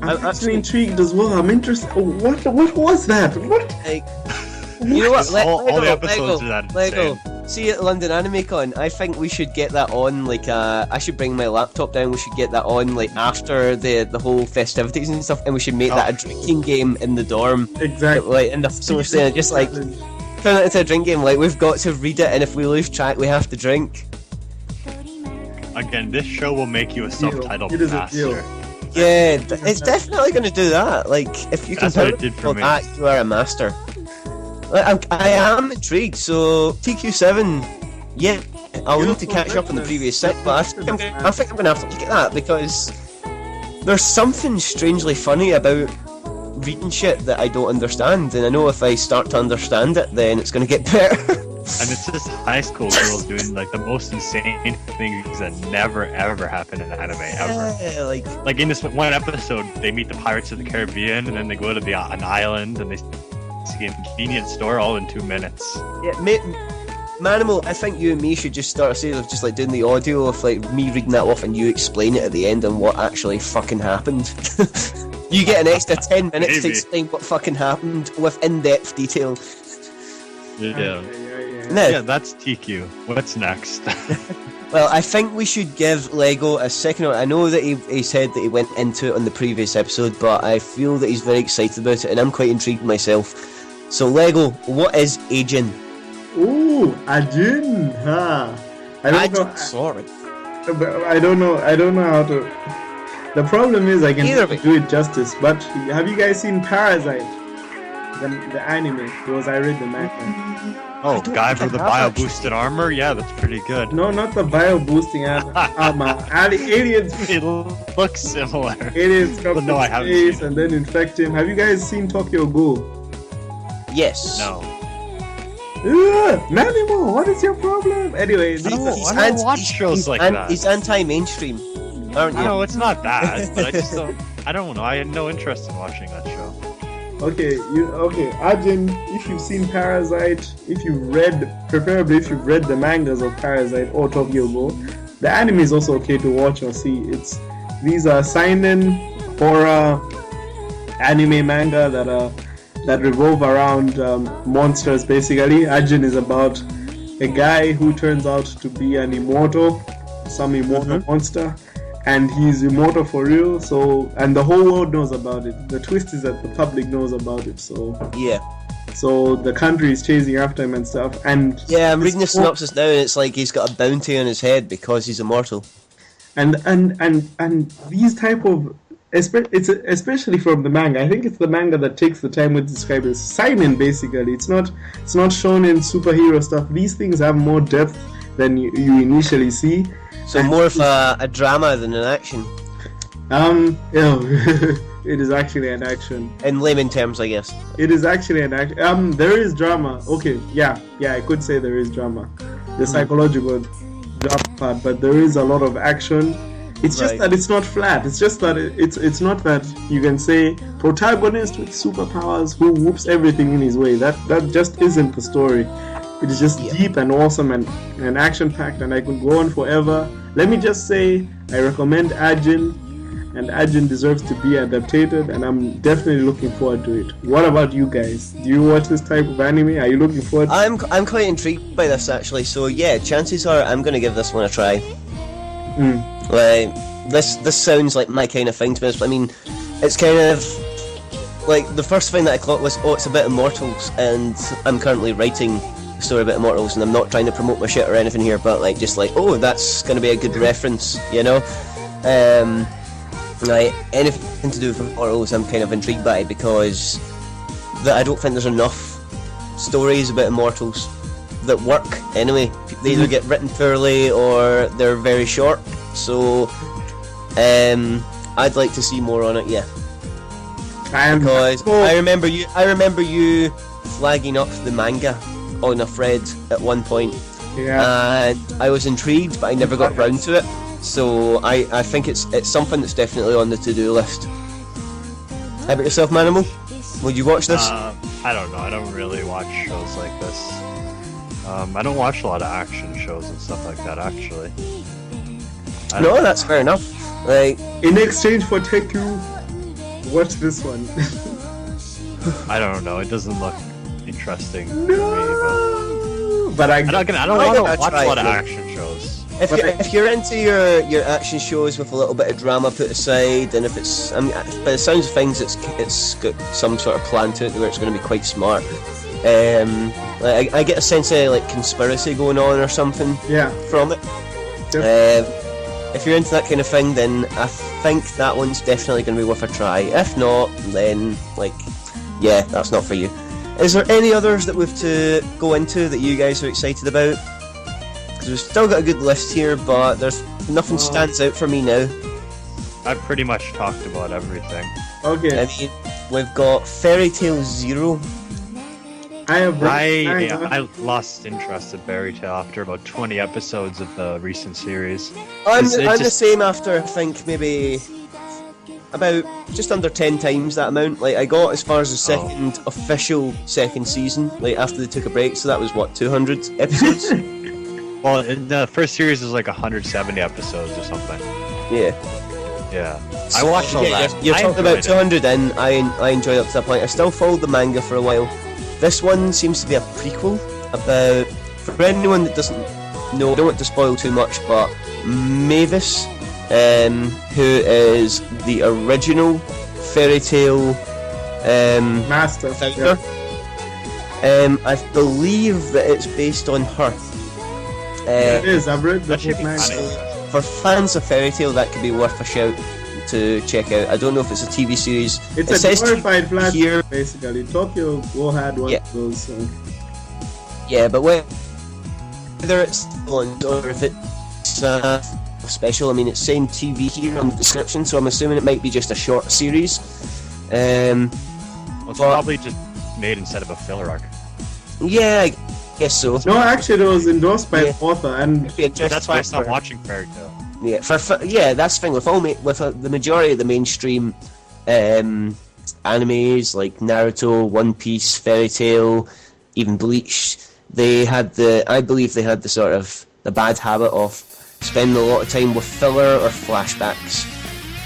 I'm actually intrigued as well. I'm interested. What was that? What? Like, you know what? All the episodes are that Lego. See you at London Anime Con. I think we should get that on. Like, I should bring my laptop down. We should get that on like after the whole festivities and stuff, and we should make that a drinking game in the dorm. Exactly. Like in the so we're saying just like turn it into a drink game. Like we've got to read it, and if we lose track, we have to drink. Again, this show will make you a subtitle master. Yeah, it's definitely going to do that. Like, if you can what it did for me. That, you are a master. Like, I am intrigued. So TQ7, yeah, I'll need to catch up on the previous set, but I think I'm going to have to look at that because there's something strangely funny about reading shit that I don't understand, and I know if I start to understand it, then it's going to get better. And it's just high school girls doing like the most insane things that never ever happen in anime ever. Yeah, like in this one episode, they meet the Pirates of the Caribbean, and then they go to an island, and they see a convenience store all in 2 minutes. Yeah, Manimal, I think you and me should just start a series of just like doing the audio of like me reading that off, and you explain it at the end on what actually fucking happened. You get an extra 10 minutes to explain what fucking happened with in-depth detail. Yeah. No. Yeah, that's TQ. What's next? Well, I think we should give Lego a second. I know that he said that he went into it on the previous episode, but I feel that he's very excited about it, and I'm quite intrigued myself. So, Lego, what is aging? Ooh, Ajin. I don't know. Sorry. I don't know how to. The problem is I can do it justice. But have you guys seen Parasite? The anime? Because I read the manga. Oh, guy with the bio-boosted armor? Yeah, that's pretty good. No, not the bio-boosting armor. Aliens. It looks similar. Aliens come no, I to haven't space seen and then infect him. Have you guys seen Tokyo Ghoul? Yes. No. Manimal, what is your problem? Anyway, I don't watch shows like that. He's anti-mainstream, aren't you? No, it's not that, but I don't know. I had no interest in watching that show. Okay, Arjun, if you've seen Parasite, preferably if you've read the mangas of Parasite or Tokyo Ghoul, the anime is also okay to watch or see. These are seinen horror anime manga that revolve around monsters. Basically, Arjun is about a guy who turns out to be an immortal, some immortal monster. And he's immortal for real, and the whole world knows about it. The twist is that the public knows about it, so the country is chasing after him and stuff. And yeah, I'm reading the synopsis now, and it's like he's got a bounty on his head because he's immortal. And these type of it's especially from the manga. I think it's the manga that takes the time to describe it. Seinen, basically. It's not shown in superhero stuff. These things have more depth than you initially see. So more of a drama than an action. It is actually an action. In layman terms, I guess. It is actually an action. There is drama. Okay, yeah, I could say there is drama. The psychological drama part, but there is a lot of action. It's just that it's not flat. It's just that it's not that you can say protagonist with superpowers who whoops everything in his way. That just isn't the story. It is just deep and awesome and action-packed, and I could go on forever. Let me just say, I recommend Ajin, and Ajin deserves to be adapted, and I'm definitely looking forward to it. What about you guys? Do you watch this type of anime? Are you looking forward to it? I'm quite intrigued by this, actually, so yeah, chances are I'm going to give this one a try. Like, this sounds like my kind of thing to me. I mean, it's kind of... Like, the first thing that I caught was, it's about Immortals, and I'm currently writing story about Immortals, and I'm not trying to promote my shit or anything here, but like just like, that's gonna be a good reference, you know. Like anything to do with Immortals, I'm kind of intrigued by, because I don't think there's enough stories about Immortals that work. Anyway, they either get written poorly or they're very short. So, I'd like to see more on it. Yeah, because I remember you flagging up the manga on a thread at one point, and I was intrigued, but I never got round to it. So I think it's something that's definitely on the to-do list. How about yourself, Manimal? Would you watch this? I don't know. I don't really watch shows like this. I don't watch a lot of action shows and stuff like that, actually. No, that's fair enough. Like, in exchange for Teku, watch this one. I don't know. It doesn't look interesting. No, but I don't want to watch a lot of action shows. If you're into your action shows with a little bit of drama put aside, and if it's, by the sounds of things, it's got some sort of plan to it where it's going to be quite smart. Like, I get a sense of like conspiracy going on or something. From it. If you're into that kind of thing, then I think that one's definitely going to be worth a try. If not, then that's not for you. Is there any others that we've to go into that you guys are excited about? Because we've still got a good list here, but there's nothing stands out for me now. I've pretty much talked about everything. Okay. I mean, we've got Fairy Tail Zero. I lost interest in Fairy Tail after about 20 episodes of the recent series. I'm the same after, I think, maybe about just under 10 times that amount. Like, I got as far as the official second season, like after they took a break, so that was 200 episodes? Well, the first series is like 170 episodes or something. Yeah. I watched all that. You're talking about 200 and I enjoyed up to that point. I still followed the manga for a while. This one seems to be a prequel about, for anyone that doesn't know, I don't want to spoil too much, but Mavis, who is the original Fairy Tail master founder, I believe that it's based on her. It is. I've read the That should book be Manga. funny. For fans of Fairy Tail, that could be worth a shout to check out. I don't know if it's a TV series. It's It a says glorified Flash, here. basically. Tokyo Go had one Yeah. of those. So. Yeah, but whether it's on or if it's special, I mean, it's saying TV here on the description, so I'm assuming it might be just a short series. Well, it's probably just made instead of a filler arc. Yeah, I guess so. No, actually, it was endorsed by Yeah. the author, and It'd be interesting That's why I stopped for- watching Fairy Tail. Yeah, yeah, that's the thing with the majority of the mainstream animes like Naruto, One Piece, Fairy Tail, even Bleach. I believe they had the sort of the bad habit of spending a lot of time with filler or flashbacks.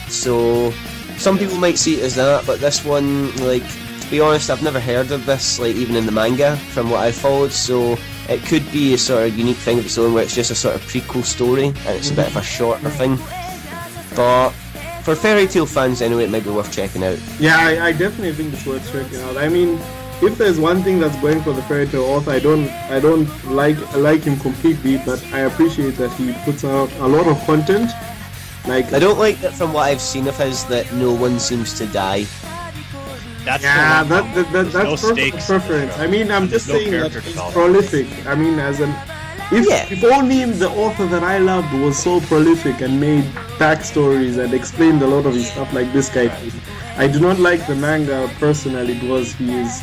So some people might see it as that, but this one, like, to be honest, I've never heard of this, like, even in the manga from what I've followed. So it could be a sort of unique thing of its own, where it's just a sort of prequel story and it's a bit of a shorter thing. But for Fairy Tail fans, anyway, it might be worth checking out. yeah, I definitely think it's worth checking out. I mean, if there's one thing that's going for the Fairy Tail author, I don't like him completely, but I appreciate that he puts out a lot of content. Like, I don't like that from what I've seen of his that no one seems to die. That's yeah, the one problem. that's There's no personal stakes in this preference. show. I mean, I'm just There's no saying that character he's development. prolific. I mean, if Yeah. only the author that I loved was so prolific and made backstories and explained a lot of his stuff like this guy did. I do not like the manga personally because he is,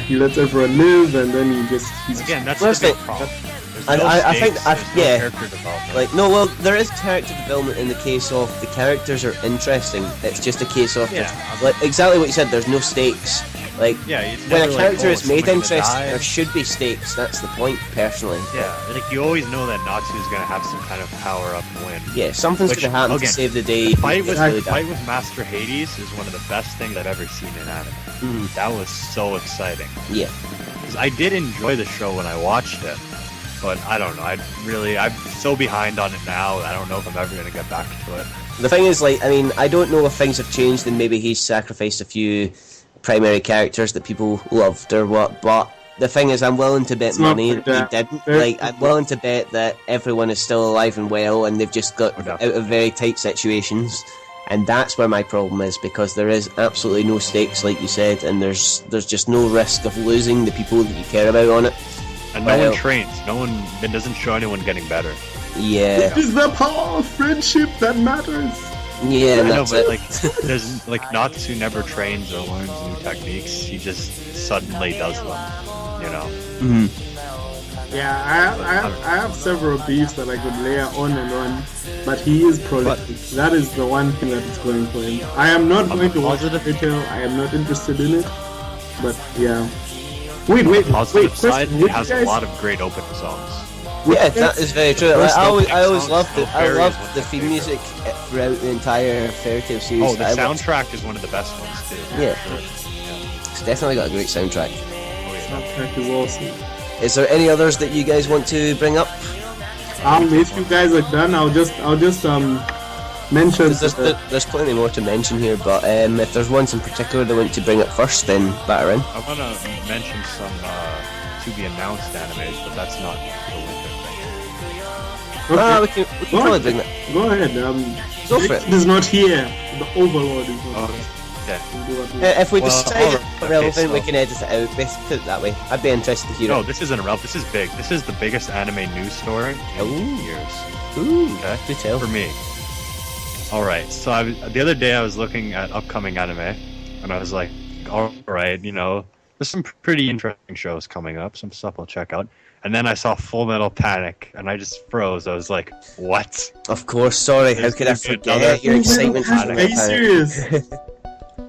he lets everyone live and then he's Again, that's Where's the big the- problem. There's I no think- stakes, I- there's no yeah. character development. Like, no, well, there is character development in the case of the characters are interesting. It's just a case of, Yeah. like, exactly what you said, there's no stakes. Like, yeah, it's when never a like, character oh, is made someone's gonna interesting, die. there should be stakes. That's the point, personally. Yeah, like you always know that Natsu's gonna have some kind of power up and win. Yeah, something's Which, going to happen to again, save the day. Fight with, It's really fight with Master Hades is one of the best things I've ever seen in anime. Mhm. That was so exciting. Yeah. 'Cause I did enjoy the show when I watched it, but I don't know. I'm so behind on it now. I don't know if I'm ever gonna get back to it. The thing is, like, I mean, I don't know if things have changed and maybe he's sacrificed a few primary characters that people loved or what, but the thing is, I'm willing to bet It's not money like that that. he didn't. Like, I'm willing to bet that everyone is still alive and well and they've just got No out doubt. of very tight situations. And that's where my problem is, because there is absolutely no stakes, like you said, and there's just no risk of losing the people that you care about on it. And no Well- one trains. It doesn't show anyone getting better. Yeah, It is the power of friendship that matters. yeah, and I know, that's but it. like, there's like Natsu never trains or learns new techniques. He just suddenly does them. You know. Mhm. Yeah, I have several beefs that I could layer on and on, but he is prolific. That is the one thing that is going for him. I am not going to watch positive- Fairy Tail. I am not interested in it, but yeah. Wait, Positive side, question. it has a lot of great opening songs. Yeah, that is very true. Like, There's I no always songs, loved no it. I fairies, loved no the theme music throughout the entire Fairy Tail series. Oh, the I watched- soundtrack is one of the best ones too. Yeah. It's definitely got a great soundtrack. Soundtrack is awesome. Is there any others that you guys want to bring up? If you guys are done, I'll just mention. There's plenty more to mention here, but if there's ones in particular that I want to bring up first, then batter in. I want to mention some to be announced animes, but that's not the winter thing. Ah, we can probably bring that. Go ahead. Go for it. It is not here. The Overlord is not here. Okay. We'll do what we- If we Well, decide alright, it's okay, relevant, we so- can edit it out. Let's put it that way. I'd be interested to hear No, it. this isn't relevant. This is big. This is the biggest anime news story in Ooh. years Ooh, Okay. do tell. for me. All right. So the other day I was looking at upcoming anime, and I was like, all right, there's some pretty interesting shows coming up. Some stuff I'll check out. And then I saw Full Metal Panic, and I just froze. I was like, what? Of course, sorry. How There's could I gonna be another forget your excitement for Panic. Are you Panic? serious?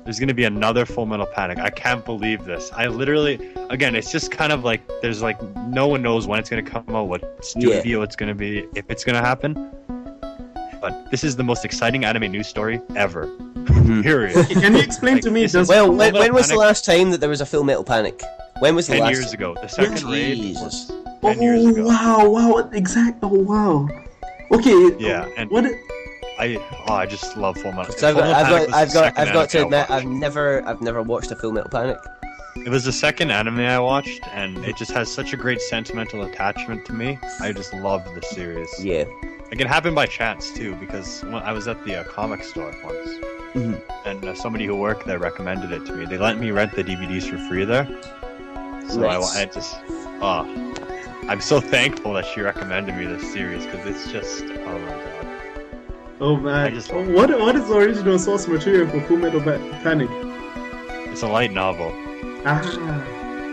There's gonna be another Full Metal Panic. I can't believe this. I literally, again, it's just kind of like there's like no one knows when it's gonna come out, what studio it's gonna be, if it's gonna happen. But this is the most exciting anime news story ever. Period. Can you explain to me this just? is- Well, Full when Metal was the Panic- last time that there was a Full Metal Panic? When was the 10 last? years ago. The second raid Jesus. was 10 years ago. Wow, exact. Oh wow. Okay. Yeah, and What? I just love Full Metal. So Full Metal Panic was the I've second got to anime I admit, watched. I've never watched a Full Metal Panic. It was the second anime I watched, and it just has such a great sentimental attachment to me. I just love the series. Yeah. Like, it happened by chance, too, because I was at the comic store once, and somebody who worked there recommended it to me. They let me rent the DVDs for free there. So Nice. I just... I'm so thankful that she recommended me this series, because it's just... Oh, my God. Oh man, what is the original source material for Fullmetal Panic? It's a light novel.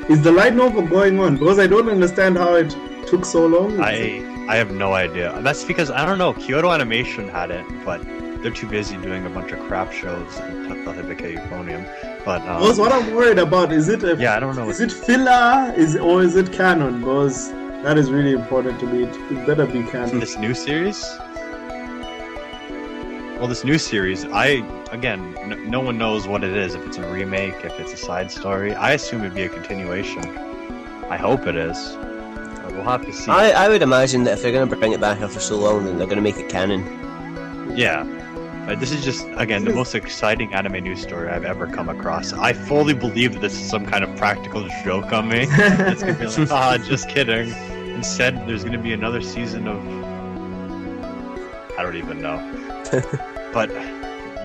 Is the light novel going on? Because I don't understand how it took so long. I have no idea. That's because, I don't know, Kyoto Animation had it, but they're too busy doing a bunch of crap shows and Hibike Euphonium. But because what I'm worried about, is it I don't know. Is it filler or is it canon? Because that is really important to me. It better be canon. This new series? Well, this new series, no one knows what it is, if it's a remake, if it's a side story. I assume it'd be a continuation. I hope it is. But we'll have to see. I would imagine that if they're going to bring it back after so long, then they're going to make it canon. Yeah. This is just, again, the most exciting anime news story I've ever come across. I fully believe that this is some kind of practical joke on me. It's going to be like, just kidding. Instead, there's going to be another season of... I don't even know. But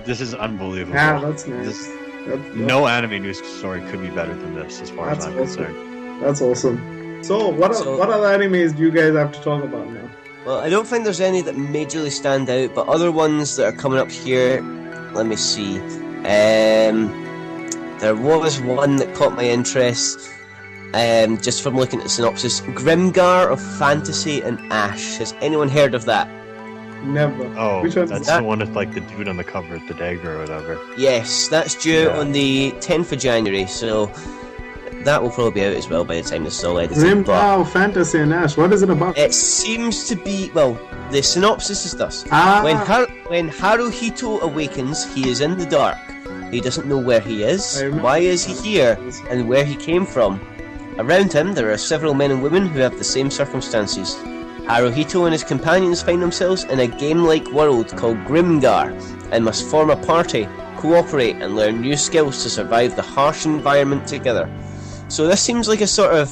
this is unbelievable. Yeah, that's nice. No anime news story could be better than this, as far as I'm concerned. That's awesome. So, what other animes do you guys have to talk about now? Well, I don't think there's any that majorly stand out, but other ones that are coming up here, let me see. There was one that caught my interest, just from looking at the synopsis. Grimgar of Fantasy and Ash. Has anyone heard of that? Never. Oh, which one that's is that? the one with like the dude on the cover with the dagger or whatever. Yes, that's due on the 10th of January, so that will probably be out as well by the time this is all edited. Grimgar, Fantasy and Ash. What is it about? It seems to be, well, the synopsis is thus. When Haruhito awakens, he is in the dark. He doesn't know where he is, why is he here, and where he came from. Around him, there are several men and women who have the same circumstances. Haruhito and his companions find themselves in a game-like world called Grimgar and must form a party, cooperate and learn new skills to survive the harsh environment together. So this seems like a sort of,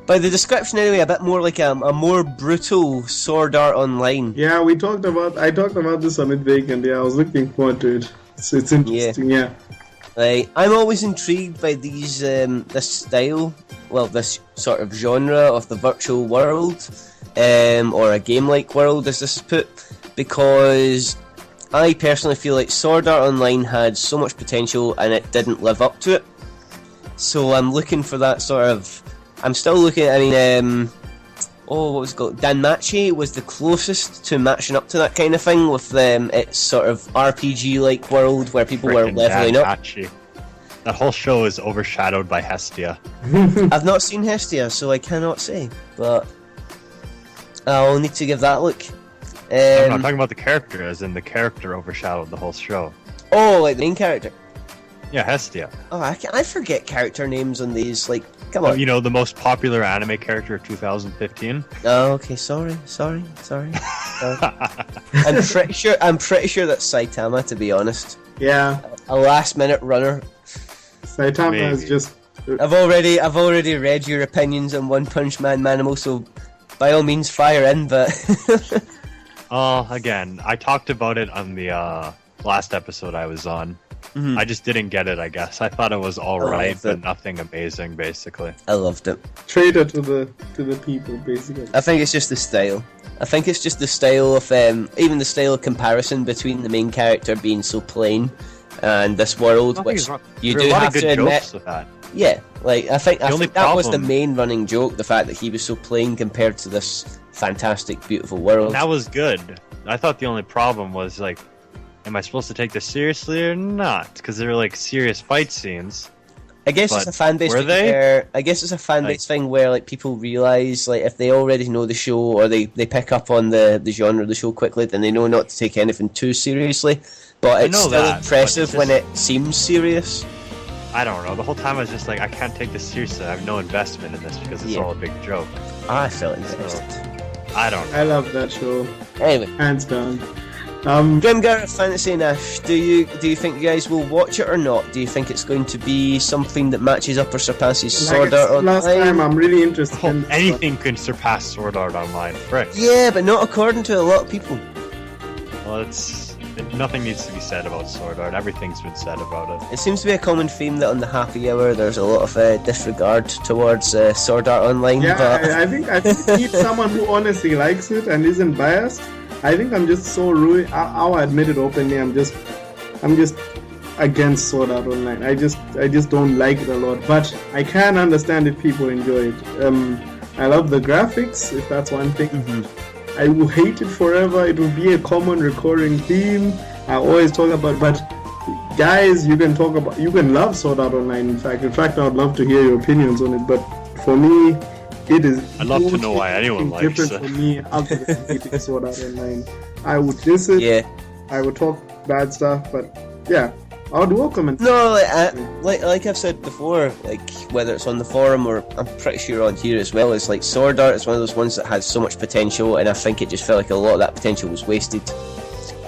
by the description anyway, a bit more like a more brutal Sword Art Online. Yeah, I talked about this on Vacant. Yeah, I was looking forward to it. It's interesting, yeah. I'm always intrigued by these, this style, well, this sort of genre of the virtual world, or a game-like world, as this is put, because I personally feel like Sword Art Online had so much potential and it didn't live up to it. So I'm looking for that sort of... I'm still looking, what was it called? Danmachi was the closest to matching up to that kind of thing with its sort of RPG-like world where people were leveling up. That whole show is overshadowed by Hestia. I've not seen Hestia, so I cannot say, but I'll need to give that a look. I'm talking about the character, as in the character overshadowed the whole show. Oh, like the main character? Yeah, Hestia. Oh, I forget character names on these, like, come on. You know, the most popular anime character of 2015? Oh, okay, sorry. I'm pretty sure that's Saitama, to be honest. Yeah. A last-minute runner. Saitama is just... I've already read your opinions on One Punch Man Manimal, so by all means fire in, but... Again, I talked about it on the last episode I was on. Mm-hmm. I just didn't get it, I guess. I thought it was alright, but nothing amazing, basically. I loved it. Traitor to the people, basically. I think it's just the style. I think it's just the style of, even the style of comparison between the main character being so plain and this world, which you do have to admit. Yeah, like I think that was the main running joke, the fact that he was so plain compared to this fantastic, beautiful world. That was good. I thought the only problem was, like, am I supposed to take this seriously or not? Because they were like serious fight scenes. I guess it's a fan base thing where thing where like people realize, like, if they already know the show or they pick up on the genre of the show quickly, then they know not to take anything too seriously. But it's still impressive when it seems serious. I don't know. The whole time I was just like, I can't take this seriously. I have no investment in this because it's all a big joke. I felt invested. I don't know. I love that show. Anyway. Hands down. Grimgar, Fantasy and Ash, do you think you guys will watch it or not? Do you think it's going to be something that matches up or surpasses Sword Art Online? Last time, I'm really interested in anything can surpass Sword Art Online, frick. Yeah, but not according to a lot of people. Well, nothing needs to be said about Sword Art. Everything's been said about it. It seems to be a common theme that on the happy hour there's a lot of disregard towards Sword Art Online. Yeah, but... I think you need someone who honestly likes it and isn't biased. I think I'm just so rude. I'll admit it openly. I'm just against Sword Art Online. I just don't like it a lot. But I can understand if people enjoy it. I love the graphics, if that's one thing. Mm-hmm. I will hate it forever. It will be a common recurring theme. I always talk about, but guys, you can love Sword Art Online. In fact, I would love to hear your opinions on it. But for me, it is. I'd love to know why anyone likes it. For me, other than hating Sword Art Online, I would diss it. Yeah. I would talk bad stuff, but yeah, I would welcome it. No, like I've said before, like whether it's on the forum or I'm pretty sure on here as well, it's like Sword Art is one of those ones that has so much potential, and I think it just felt like a lot of that potential was wasted.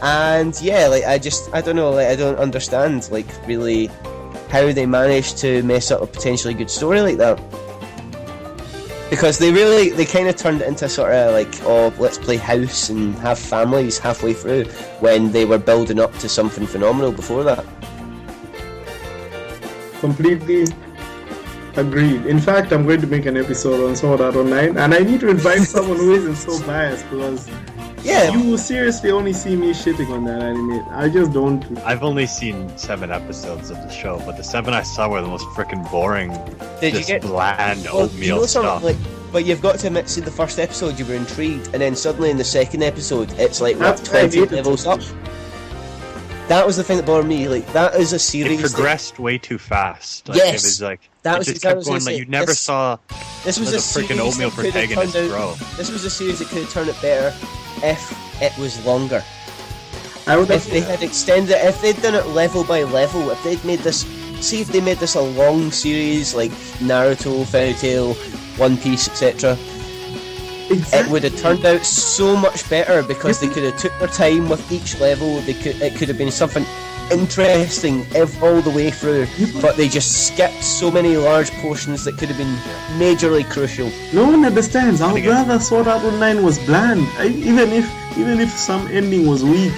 And yeah, like I don't know, like I don't understand, like really how they managed to mess up a potentially good story like that. Because they kind of turned it into sort of like, oh, let's play house and have families halfway through, when they were building up to something phenomenal before that. Completely agreed. In fact, I'm going to make an episode on Sword Art Online, and I need to invite someone who isn't so biased, because you will seriously only see me shitting on that anime. I just don't. I've only seen 7 episodes of the show, but the 7 I saw were the most freaking boring, bland oatmeal stuff. Like, but you've got to admit, see the first episode you were intrigued, and then suddenly in the second episode it's like what, 20 levels up. That was the thing that bothered me. Like, that is a series. It progressed way too fast. Like, yes, it was like that was just kept going. Like, you never saw. This was a freaking oatmeal protagonist grow. This was a series that could have turned it better if it was longer. If they had extended it, if they'd done it level by level, if they'd made this, see if they made this a long series like Naruto, Fairy Tail, One Piece, etc. Exactly. It would have turned out so much better, because they could have took their time with each level. It could have been something interesting all the way through, but they just skipped so many large portions that could have been majorly crucial. No one understands. I would rather Sword Art Online was bland. Even if some ending was weak,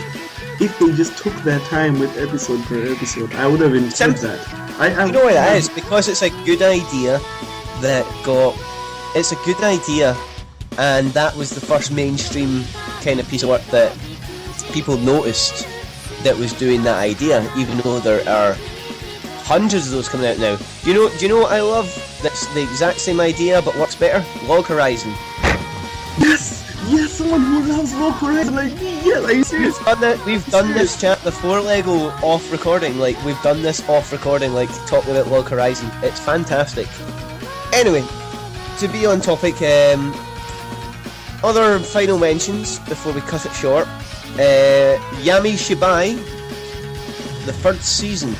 if they just took their time with episode per episode, I would have enjoyed that. You know what it is? Because it's a good idea it's a good idea, and that was the first mainstream kind of piece of work that people noticed that was doing that idea, even though there are hundreds of those coming out now. Do you know what I love? That's the exact same idea but works better? Log Horizon. Yes, someone who loves Log Horizon like me. Yes, are you serious? We've done this chat before, Lego, off recording. Like, we've done this off recording, like talking about Log Horizon. It's fantastic. Anyway, to be on topic, other final mentions before we cut it short. Yami Shibai, the 3rd season.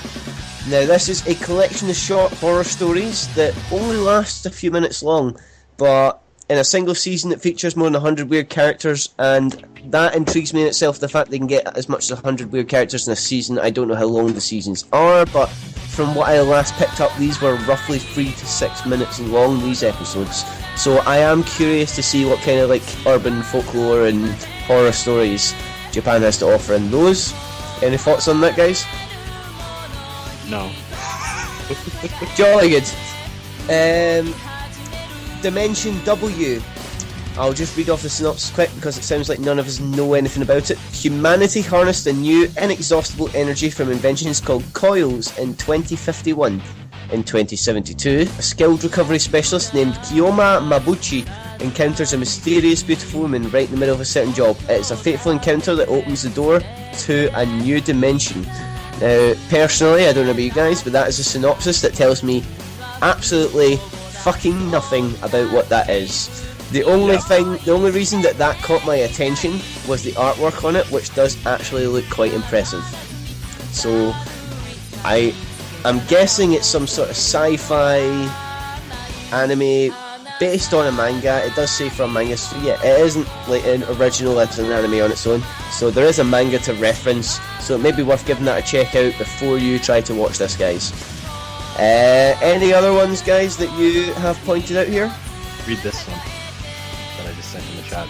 Now, this is a collection of short horror stories that only last a few minutes long, but in a single season it features more than 100 weird characters, and that intrigues me in itself, the fact they can get as much as 100 weird characters in a season. I don't know how long the seasons are, but from what I last picked up, these were roughly 3 to 6 minutes long, these episodes. So I am curious to see what kind of like urban folklore and horror stories Japan has to offer in those. Any thoughts on that, guys? No. Jolly good. Dimension W. I'll just read off the synopsis quick, because it sounds like none of us know anything about it. Humanity harnessed a new, inexhaustible energy from inventions called coils in 2051. In 2072, a skilled recovery specialist named Kiyoma Mabuchi encounters a mysterious, beautiful woman right in the middle of a certain job. It's a fateful encounter that opens the door to a new dimension. Now, personally, I don't know about you guys, but that is a synopsis that tells me absolutely fucking nothing about what that is. The only reason that caught my attention was the artwork on it, which does actually look quite impressive. So, I'm guessing it's some sort of sci-fi anime based on a manga. It does say from manga, so yeah, it isn't like an original, it's an anime on its own. So there is a manga to reference, so it may be worth giving that a check out before you try to watch this, guys. Any other ones, guys, that you have pointed out here? Read this one that I just sent in the chat.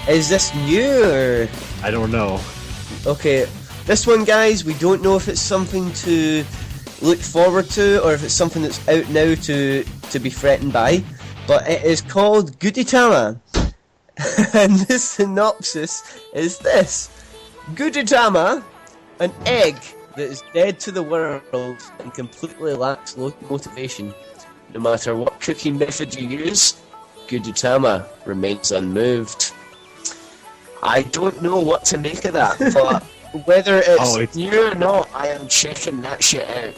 Is this new, or...? I don't know. Okay, this one, guys, we don't know if it's something to look forward to, or if it's something that's out now to be threatened by, but it is called Gudetama. And the synopsis is this. Gudetama, an egg that is dead to the world and completely lacks motivation. No matter what cooking method you use, Gudetama remains unmoved. I don't know what to make of that, but whether it's new or not, I am checking that shit out.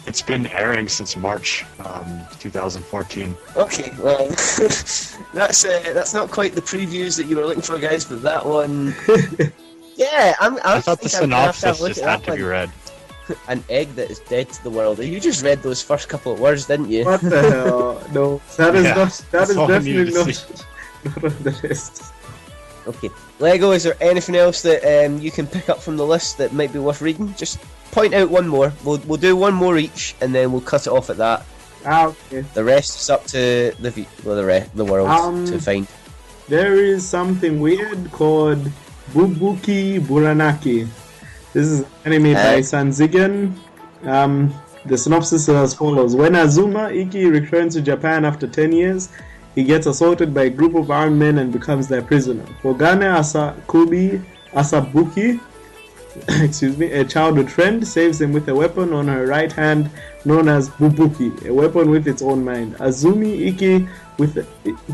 It's been airing since March 2014. Okay, well, that's not quite the previews that you were looking for, guys, but that one... Yeah, I thought the synopsis just had to be read. An egg that is dead to the world. You just read those first couple of words, didn't you? What the hell? No, that is definitely not on the list. Okay, Lego, is there anything else that you can pick up from the list that might be worth reading? Just point out one more. We'll do one more each, and then we'll cut it off at that. Okay. The rest is up to the world to find. There is something weird called Bubuki Buranaki. This is anime by Sanzigen. The synopsis is as follows. When Azuma Iki returns to Japan after 10 years, he gets assaulted by a group of armed men and becomes their prisoner. Hogane Asabuki, a childhood friend, saves him with a weapon on her right hand known as Bubuki, a weapon with its own mind. Azumi Iki,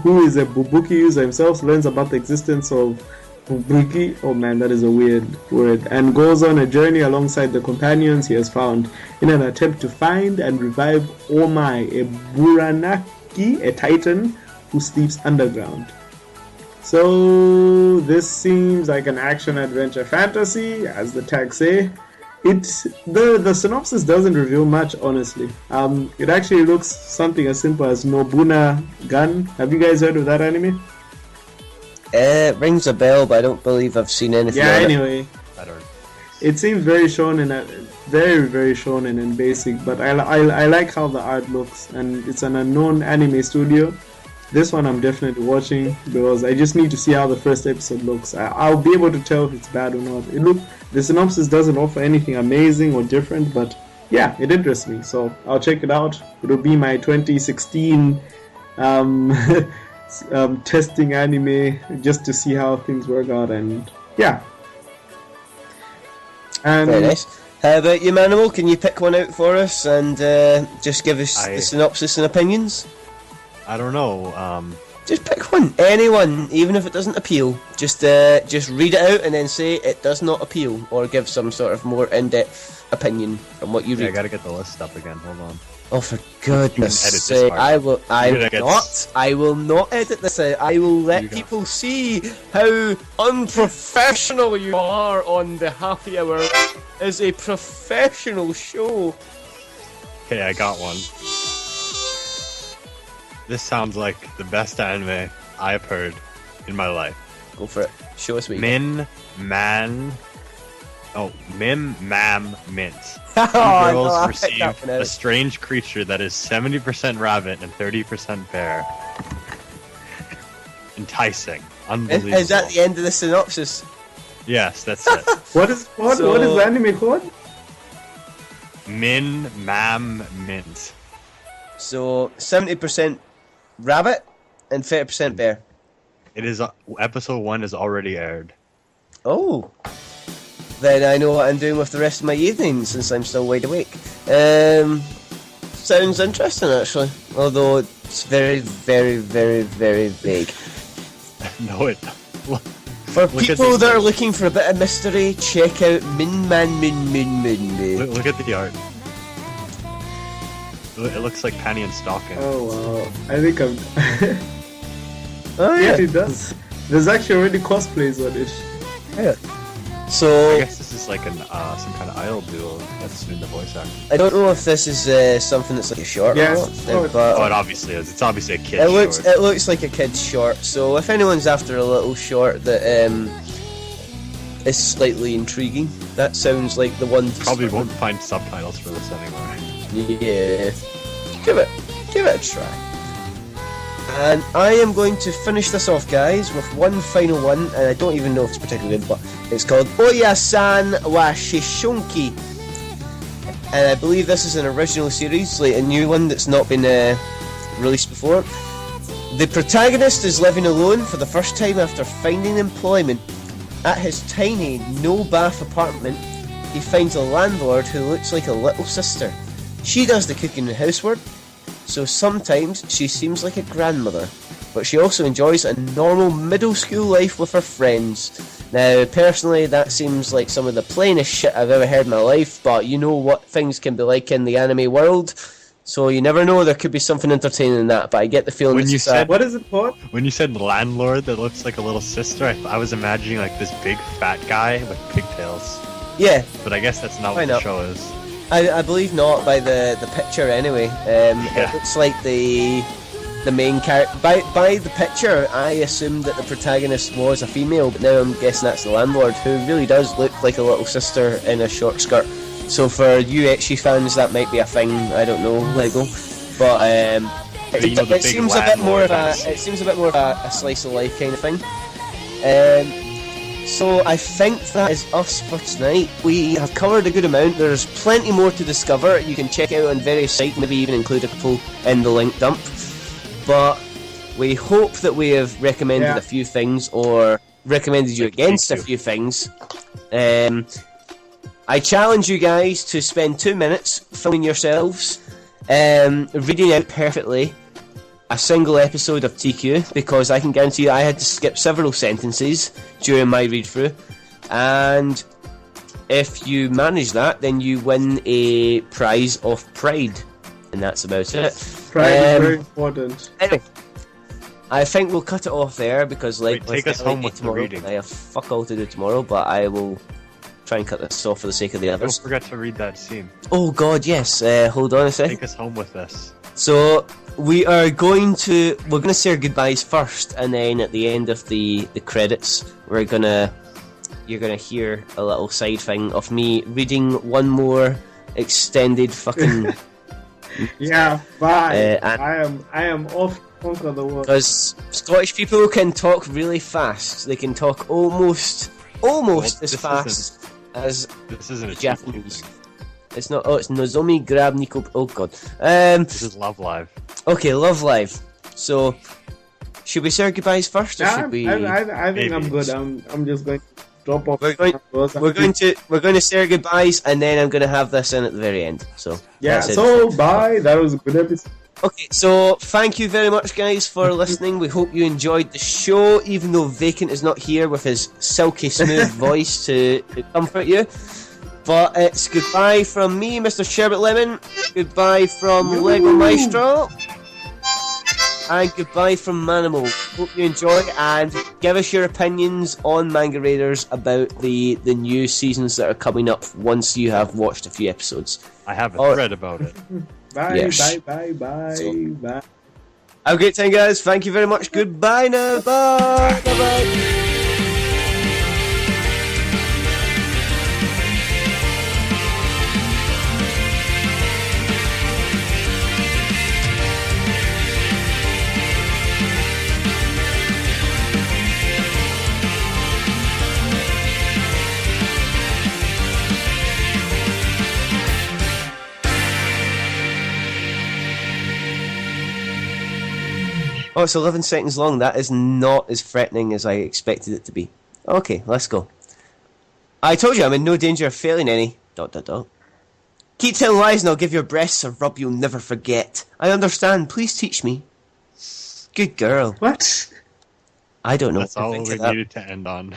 who is a Bubuki user himself, learns about the existence of Bubuki, oh man, that is a weird word, and goes on a journey alongside the companions he has found in an attempt to find and revive Omai, a Buranaki, a titan who sleeps underground. So this seems like an action-adventure fantasy, as the tags say. The synopsis doesn't reveal much, honestly. It actually looks something as simple as Nobuna Gun. Have you guys heard of that anime? It rings a bell, but I don't believe I've seen anything. Yeah, anyway. It seems very shonen, very, very shonen and basic, but I like how the art looks, and it's an unknown anime studio. This one I'm definitely watching because I just need to see how the first episode looks. I'll be able to tell if it's bad or not. The synopsis doesn't offer anything amazing or different, but yeah, it interests me, so I'll check it out. It'll be my 2016 testing anime just to see how things work out, and yeah. Very nice. How about you, Manimal? Can you pick one out for us and just give us the synopsis and opinions? I don't know. Just pick one, anyone, even if it doesn't appeal. Just read it out and then say it does not appeal, or give some sort of more in-depth opinion from what you read. I gotta get the list up again. Hold on. Oh, for goodness sake! I will not edit this out. I will let people see how unprofessional you are on the happy hour. Is a professional show. Okay, I got one. This sounds like the best anime I've heard in my life. Go for it. Show us what you Mim, Mam, Mint. Oh, Girls receive a strange creature that is 70% rabbit and 30% bear. Enticing. Unbelievable. Is that the end of the synopsis? Yes, that's it. What is the anime called? Mint. So 70% rabbit and 30% bear. It is episode 1 is already aired. Oh, then I know what I'm doing with the rest of my evening since I'm still wide awake. Sounds interesting, actually. Although it's very, very, very, very vague. No, it. For people that are looking for a bit of mystery, check out Min. Look at the art. It looks like Penny and Stocking. Oh wow! I think I'm. Oh yeah, it does. There's actually already cosplays on it. Yeah. So I guess this is like some kind of idol duo that's doing the voice acting. I don't know if this is something that's like a short Yes. or not, but Oh, it obviously is. It's obviously a kid's short. it looks like a kid's short. So if anyone's after a little short that is slightly intriguing, that sounds like the one. Probably won't find subtitles for this anyway. Yeah, give it a try. And I am going to finish this off, guys, with one final one, and I don't even know if it's particularly good, but it's called Oya-san wa Shishonki. And I believe this is an original series, like a new one that's not been released before. The protagonist is living alone for the first time after finding employment. At his tiny, no-bath apartment, he finds a landlord who looks like a little sister. She does the cooking and housework, so sometimes she seems like a grandmother, but she also enjoys a normal middle school life with her friends. Now, personally, that seems like some of the plainest shit I've ever heard in my life, but you know what things can be like in the anime world, so you never know, there could be something entertaining in that, but I get the feeling When you said What is it called? When you said landlord that looks like a little sister, I was imagining like this big fat guy with pigtails. Yeah, But I guess that's not Why what not? the show is. I believe not by the picture anyway. It looks like the main character. By the picture, I assumed that the protagonist was a female, but now I'm guessing that's the landlord, who really does look like a little sister in a short skirt. So for you ecchi fans, that might be a thing. I don't know, Lego, but it seems a bit more of a slice of life kind of thing. So I think that is us for tonight. We have covered a good amount. There's plenty more to discover. You can check out on various sites, maybe even include a couple in the link dump. But we hope that we have recommended a few things, or recommended you against a few things. I challenge you guys to spend 2 minutes filming yourselves, reading out perfectly a single episode of TQ, because I can guarantee you I had to skip several sentences during my read through, and if you manage that, then you win a prize of pride, and that's about it. Pride is very important. Anyway, I think we'll cut it off there, because Take us home with the tomorrow. reading. I have fuck all to do tomorrow, but I will try and cut this off for the sake of the Don't others. forget to read that scene. Oh god, yes. Hold on a sec. Take us home with this. So we're going to say our goodbyes first, and then at the end of the credits, you're gonna hear a little side thing of me reading one more extended fucking. Yeah, bye. And I am off to conquer the world. because Scottish people can talk really fast. They can talk almost as this fast as This isn't a Japanese. It's not. Oh, it's Nozomi Grab Nico. Oh god. This is Love Live. Okay, Love Live. So, should we say our goodbyes first, or should we? I think I'm Maybe. good. I'm just going to drop off. We're going to say our goodbyes, and then I'm going to have this in at the very end. So Yeah. that's it. So bye. That was a good episode. Okay, so thank you very much, guys, for listening. We hope you enjoyed the show, even though Vacant is not here with his silky smooth voice to comfort you. But it's goodbye from me, Mr. Sherbert Lemon. Goodbye from Legomaestro. And goodbye from Manimal. Hope you enjoy, and give us your opinions on Manga Raiders about the new seasons that are coming up once you have watched a few episodes. I have a Or- thread about it. Bye. Yes. Bye. So- Bye. Have a great time, guys. Thank you very much. Goodbye now. Bye. Bye-bye. Oh, it's 11 seconds long. That is not as threatening as I expected it to be. Okay, let's go. I told you I'm in no danger of failing any... ... Keep telling lies and I'll give your breasts a rub you'll never forget. I understand. Please teach me. Good girl. What? I don't know That's what to all think we of that. needed to end on.